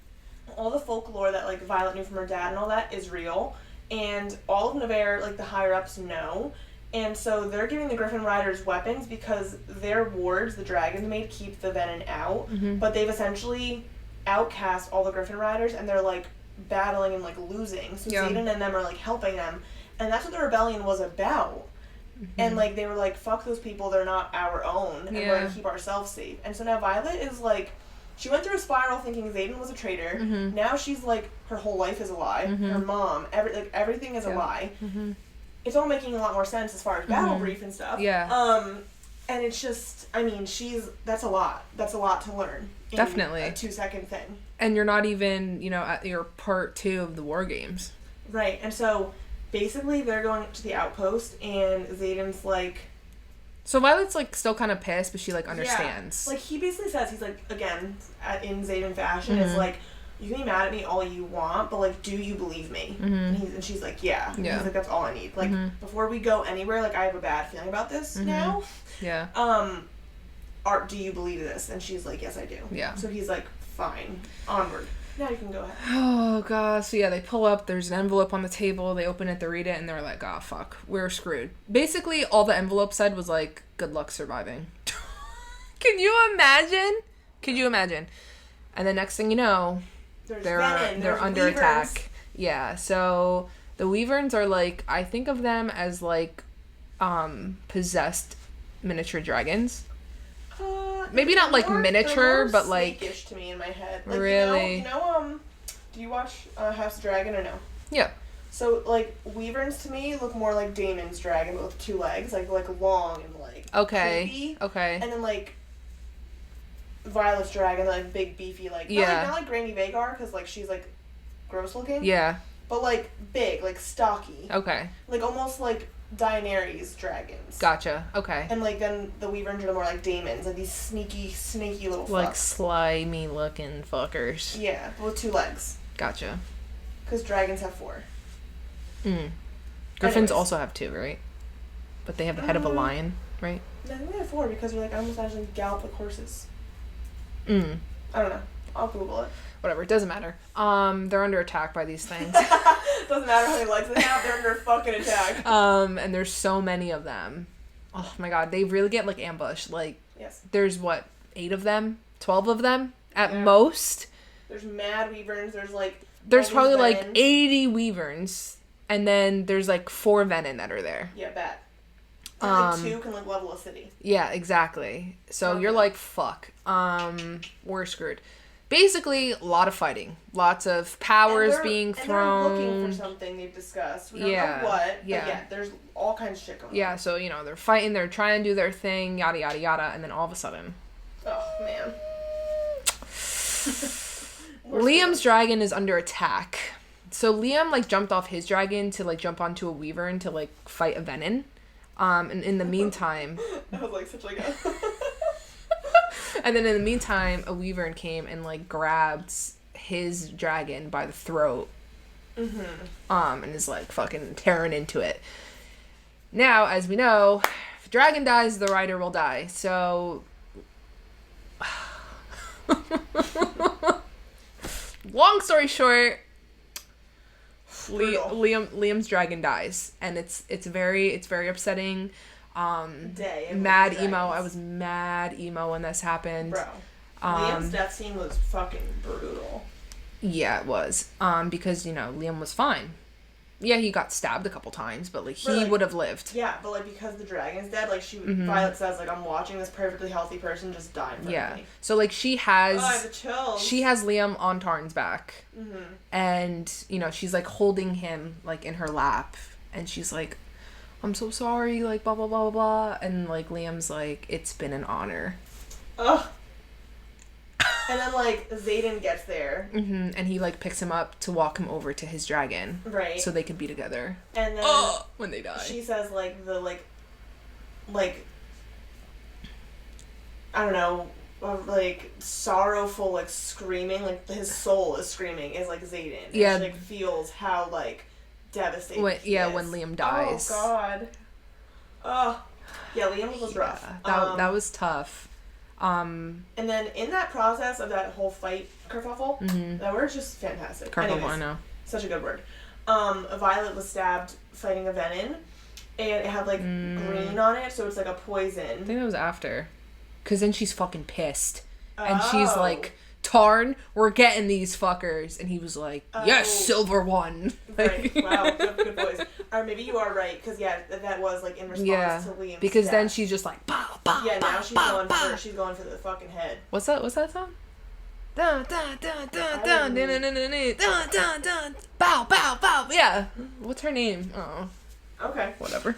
all the folklore that, like, Violet knew from her dad and all that is real. And all of Nevaeh, like, the higher-ups know. And so they're giving the Griffin Riders weapons because their wards, the dragons made, keep the venin out. But they've essentially outcast all the Griffin Riders, and they're, like, battling and, like, losing. So Xaden and them are, like, helping them. And that's what the rebellion was about. And, like, they were like, fuck those people, they're not our own, and we're gonna keep ourselves safe. And so now Violet is, like... she went through a spiral thinking Xaden was a traitor. Now she's like, her whole life is a lie. Her mom, everything is a lie. It's all making a lot more sense as far as battle brief and stuff. And it's just, I mean, that's a lot. That's a lot to learn. Definitely. A 2-second thing. And you're not even, you know, at your part 2 of the war games. Right. And so, basically, they're going to the outpost, and Xaden's like... so Violet's, like, still kind of pissed, but she, like, understands. Yeah. Like, he basically says, he's like, again, in Xaden fashion, is like, you can be mad at me all you want, but, like, do you believe me? And she's like, yeah. He's like, that's all I need. Like, before we go anywhere, like, I have a bad feeling about this now. Yeah. Do you believe this? And she's like, yes, I do. Yeah. So he's like, fine. Onward. Now you can go ahead. Oh, God. So, yeah, they pull up. There's an envelope on the table. They open it. They read it. And they're like, oh, fuck. We're screwed. Basically, all the envelope said was, like, good luck surviving. Can you imagine? Could you imagine? And the next thing you know, they're under Weavers. attack. Yeah. So, the Weaverns are, like, I think of them as, like, possessed miniature dragons. Maybe not like miniature, but like snake-ish to me in my head. Like, really. You know, do you watch House of Dragon or no? Yeah. So like Weaverns to me look more like Daemon's dragon, but with 2 legs, like long and like creepy. Okay. And then like Violet's dragon, like big beefy, like not like Granny Vagar, because like she's like gross looking. Yeah. But like big, like stocky. Okay. Like almost like Daenerys dragons. Gotcha. Okay. And like then the Weaverns are more like Daemons, like these sneaky, snaky little fucks. Like slimy looking fuckers. Yeah, but with 2 legs. Gotcha. Because dragons have 4. Griffins also have 2, right? But they have the head of a lion, right? No, I think they have 4 because they're like, I almost actually gallop like horses. I don't know. I'll Google it. Whatever, it doesn't matter. They're under attack by these things. Doesn't matter how many legs they have, they're under fucking attack. And there's so many of them. Oh my god, they really get like ambushed. Like, there's what, 8 of them? 12 of them? At most? There's mad Weaverns, there's probably like 80 Weaverns, and then there's like 4 Venin that are there. Yeah, bet. And like 2 can like level a city. Yeah, exactly. So you're like, fuck. We're screwed. Basically, a lot of fighting. Lots of powers being thrown. And they're looking for something they've discussed. We don't know what, but there's all kinds of shit going on. Yeah, so, you know, they're fighting, they're trying to do their thing, yada, yada, yada, and then all of a sudden... oh, man. Liam's dragon is under attack. So Liam, like, jumped off his dragon to, like, jump onto a Weavern to, like, fight a Venin. And in the meantime... that was, like, such, like, a... and then in the meantime, a Weavern came and, like, grabbed his dragon by the throat. And is, like, fucking tearing into it. Now, as we know, if a dragon dies, the rider will die. So... long story short, Liam's dragon dies, and it's very upsetting. Mad emo. I was mad emo when this happened. Bro, Liam's death scene was fucking brutal. Yeah, it was. Because, you know, Liam was fine. Yeah, he got stabbed a couple times, but, like, he would have lived. Yeah, but, like, because the dragon's dead, like, Violet says, like, I'm watching this perfectly healthy person just die in front of me. So, like, she has... oh, I have the chills. She has Liam on Tarn's back. And, you know, she's, like, holding him, like, in her lap. And she's like, I'm so sorry, like, blah, blah, blah, blah, blah. And, like, Liam's like, it's been an honor. Ugh. And then, like, Xaden gets there. Mm-hmm. And he, like, picks him up to walk him over to his dragon. Right. So they can be together. And then... when they die. She says, like, the, like... I don't know... like, sorrowful, like, screaming, like, his soul is screaming, is, like, Xaden. Yeah. And she, like, feels how, like, devastated he is. When Liam dies. Oh, God. Oh. Yeah, Liam was rough. That was tough. And then in that process of that whole fight, kerfuffle, that word's just fantastic. Kerfuffle, Anyways, I know. Such a good word. Violet was stabbed fighting a venin, and it had, like, green on it, so it's, like, a poison. I think that was after. Because then she's fucking pissed. And she's like, Tarn, we're getting these fuckers. And he was like, yes, silver one. Right. Wow, good voice. Or maybe you are right, because, yeah, that was, like, in response to Liam's because death. then she's just like, bow, bow, yeah, now bow, she's going for the fucking head. What's that song? Dun, dun, dun, dun, dun, dun, dun, dun, dun, dun, dun, bow, bow, bow. Yeah. What's her name? Oh. Okay. Whatever.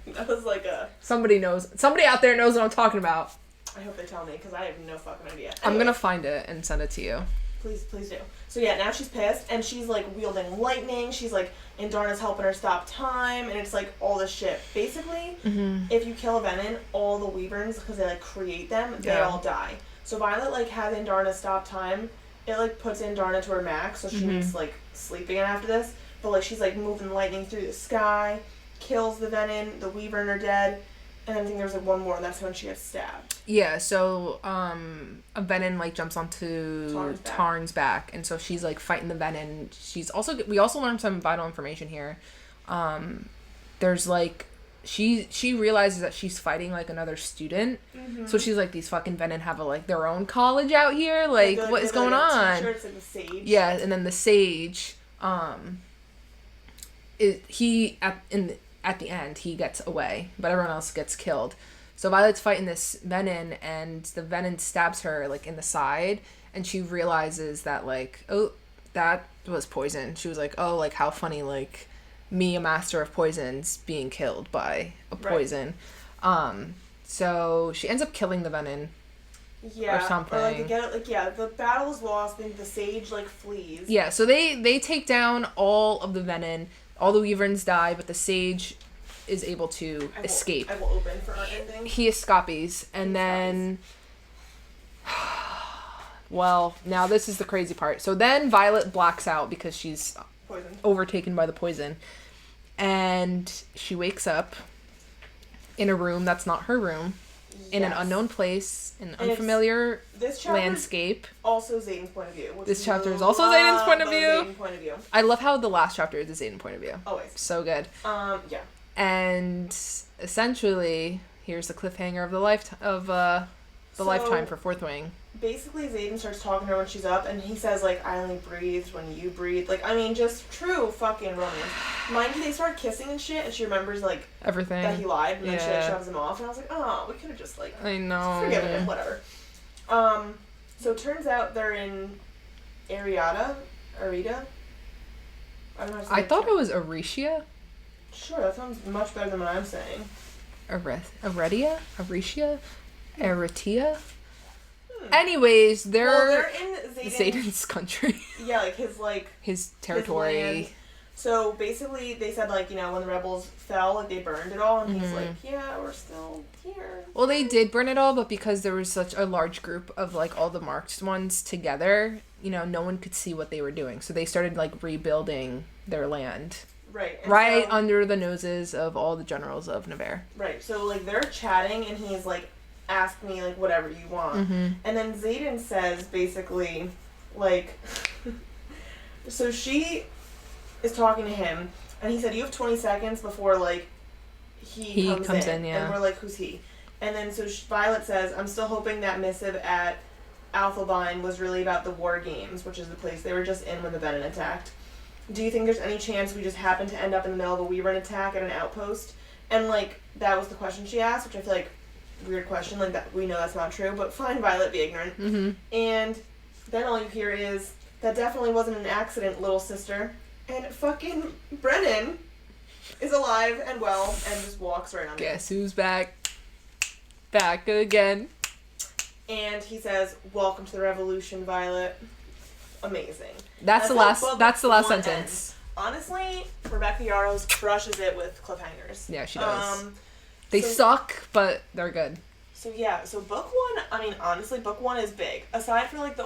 That was like a... Somebody knows. Somebody out there knows what I'm talking about. I hope they tell me, because I have no fucking idea. Anyway, I'm gonna find it and send it to you. Please do. So yeah, now she's pissed, and she's like wielding lightning. She's like, and Darna's helping her stop time, and it's like all this shit. Basically, if you kill a venin, all the wyverns, because they like create them, they all die. So Violet like having Darna stop time, it like puts in Darna to her max, so she needs like sleep again after this. But like she's like moving lightning through the sky, kills the venin, the wyvern are dead. And I think there's like one more, and that's when she gets stabbed. Yeah, so a venin like jumps onto Tarn's back, and so she's like fighting the venin. We also learned some vital information here. There's like she realizes that she's fighting like another student, so she's like, these fucking venin have their own college out here. Like what is going on? Teacher, it's like the sage. Yeah, and then the sage, at the end, he gets away, but everyone else gets killed. So Violet's fighting this venin, and the venin stabs her, like, in the side, and she realizes that, like, oh, that was poison. She was like, oh, like, how funny, like, me, a master of poisons, being killed by a poison. Right. So she ends up killing the venin. Yeah, or something. Or the battle is lost, and the sage, like, flees. Yeah, so they take down all of the venin. All the wyverns die, but the sage is able to escape. I will open for our ending. He escapes, and then... Well, now this is the crazy part. So then Violet blacks out because she's overtaken by the poison. And she wakes up in a room that's not her room. In an unknown place, in an unfamiliar landscape. Also Xaden's point of view. This chapter is also Xaden's point of view. I love how the last chapter is the Xaden point of view. Always. So good. Yeah. And essentially, here's the cliffhanger of the lifetime for Fourth Wing. Basically, Xaden starts talking to her when she's up, and he says, like, I only breathed when you breathed. Like, I mean, just true fucking romance. Mind you, they start kissing and shit, and she remembers, like, everything. That he lied, and then she, like, shoves him off, and I was like, oh, we could have just, like, I know. forgiven him, whatever. So it turns out they're in Arita? I don't know how to say I thought it was Aricia. Sure, that sounds much better than what I'm saying. Aritia? Aritia? Anyways, they're in Xaden's country. Yeah, like his territory. His land. So basically, they said, like, you know, when the rebels fell, like, they burned it all, and he's like, yeah, we're still here. Well, they did burn it all, but because there was such a large group of, like, all the marked ones together, you know, no one could see what they were doing. So they started, like, rebuilding their land. Right. Right under the noses of all the generals of Navarre. Right. So, like, they're chatting, and he's like, ask me, like, whatever you want. And then Xaden says, basically, like, so she is talking to him, and he said, you have 20 seconds before, like, he comes in. Yeah. And we're like, who's he? And then so Violet says, I'm still hoping that missive at Alphabine was really about the War Games, which is the place they were just in when the venin attacked. Do you think there's any chance we just happen to end up in the middle of a wyvern attack at an outpost? And, like, that was the question she asked, which I feel like weird question, like, that we know that's not true, but fine, Violet, be ignorant. And then all you hear is, that definitely wasn't an accident, little sister. And fucking Brennan is alive and well and just walks right on. Guess who's back? Back again. And he says, "Welcome to the revolution, Violet." Amazing. That's the last sentence. Ends. Honestly, Rebecca Yarrow crushes it with cliffhangers. Yeah, she does. They suck, but they're good. So yeah, so book one, I mean, honestly, book one is big. Aside from, like, the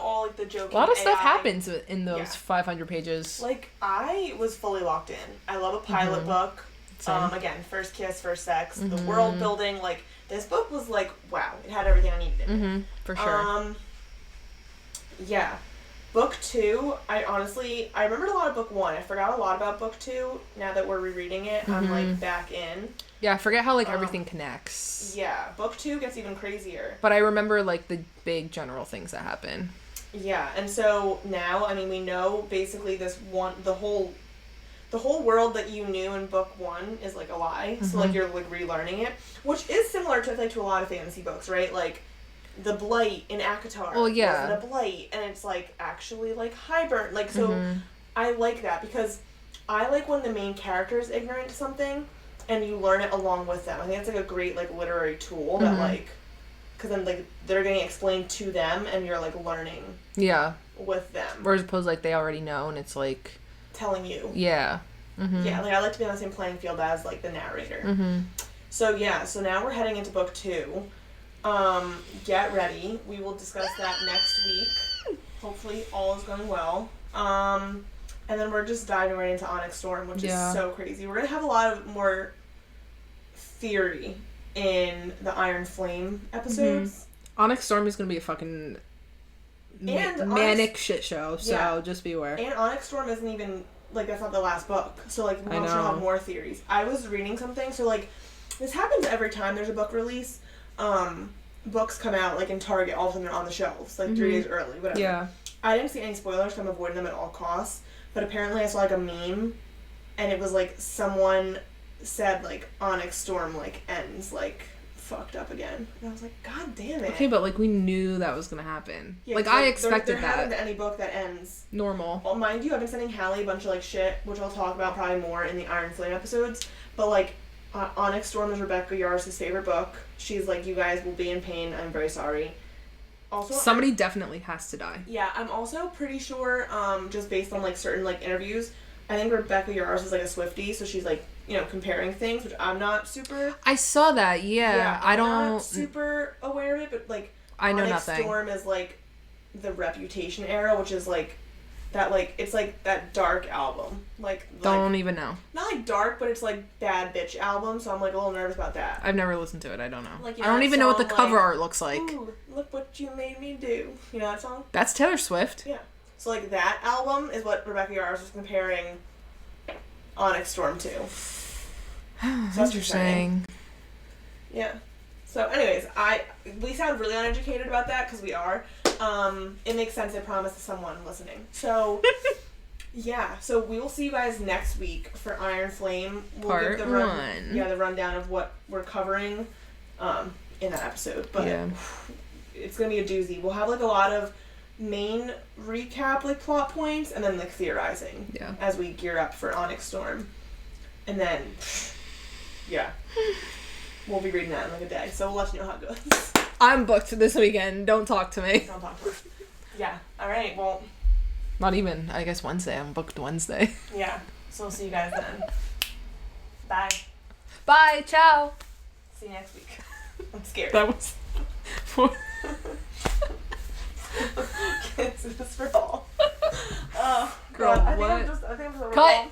joking A lot of stuff AI, happens in those 500 pages. Like, I was fully locked in. I love a pilot book. Same. Again, first kiss, first sex, the world building, like, this book was like, wow, it had everything I needed in it. For sure. Yeah. Book two, I remembered a lot of book one. I forgot a lot about book two. Now that we're rereading it, I'm, like, back in. Yeah, I forget how, like, everything connects. Yeah, book two gets even crazier. But I remember, like, the big general things that happen. Yeah, and so now, I mean, we know basically the whole world that you knew in book one is, like, a lie. So, like, you're, like, relearning it. Which is similar to a lot of fantasy books, right? Like, the blight in ACOTAR wasn't a blight, and it's, like, actually, like, hibern. Like, so I like that because I like when the main character is ignorant to something and you learn it along with them. I think that's, like, a great, like, literary tool that, like, because then, like, they're getting explained to them and you're, like, learning with them. Whereas opposed, like, they already know and it's, like... telling you. Yeah. Yeah, like, I like to be on the same playing field as, like, the narrator. So, yeah, so now we're heading into book two. Get ready. We will discuss that next week. Hopefully all is going well. And then we're just diving right into Onyx Storm, which is so crazy. We're going to have a lot of more theory in the Iron Flame episodes. Onyx Storm is going to be a fucking manic shit show, so just be aware. And Onyx Storm isn't even, like, that's not the last book. So, like, we'll have more theories. I was reading something, so, like, this happens every time there's a book release. Books come out, like, in Target, all of them are on the shelves, like, 3 days early, whatever. Yeah. I didn't see any spoilers, so I'm avoiding them at all costs. But apparently I saw, like, a meme, and it was, like, someone said, like, Onyx Storm, like, ends, like, fucked up again. And I was like, God damn it. Okay, but, like, we knew that was gonna happen. Yeah, like, I expected there that. hasn't been any book that ends normal. Well, mind you, I've been sending Hallee a bunch of, like, shit, which I'll talk about probably more in the Iron Flame episodes. But, like, Onyx Storm is Rebecca Yarrow's favorite book. She's like, you guys will be in pain. I'm very sorry. Also, somebody definitely has to die. Yeah, I'm also pretty sure, just based on, like, certain, like, interviews, I think Rebecca Yarrow is, like, a Swiftie, so she's, like, you know, comparing things, which I'm not super... I saw that, yeah. I'm not super aware of it, but, like, I know Onyx nothing. Storm is, like, the Reputation era, which is, like, that, like, it's, like, that dark album. Don't even know. Not, like, dark, but it's, like, bad bitch album, so I'm, like, a little nervous about that. I've never listened to it. I don't know. Like, I don't even know what the cover art looks like. Ooh, look what you made me do. You know that song? That's Taylor Swift. Yeah. So, like, that album is what Rebecca Yarrow was comparing Onyx Storm to. So that's interesting. Yeah. So, anyways, we sound really uneducated about that, because we are. It makes sense, I promise, to someone listening. So, yeah. So, we will see you guys next week for Iron Flame. We'll Part give the rundown of what we're covering in that episode. But it's going to be a doozy. We'll have, like, a lot of main recap, like, plot points, and then, like, theorizing as we gear up for Onyx Storm. And then, we'll be reading that in, like, a day. So we'll let you know how it goes. I'm booked this weekend. Don't talk to me. Don't talk to us. Yeah. All right. Well. Not even. I guess Wednesday. I'm booked Wednesday. Yeah. So we'll see you guys then. Bye. Bye. Ciao. See you next week. I'm scared. That was... Kisses for all. Oh, Girl, God. what? I think I'm just Cut.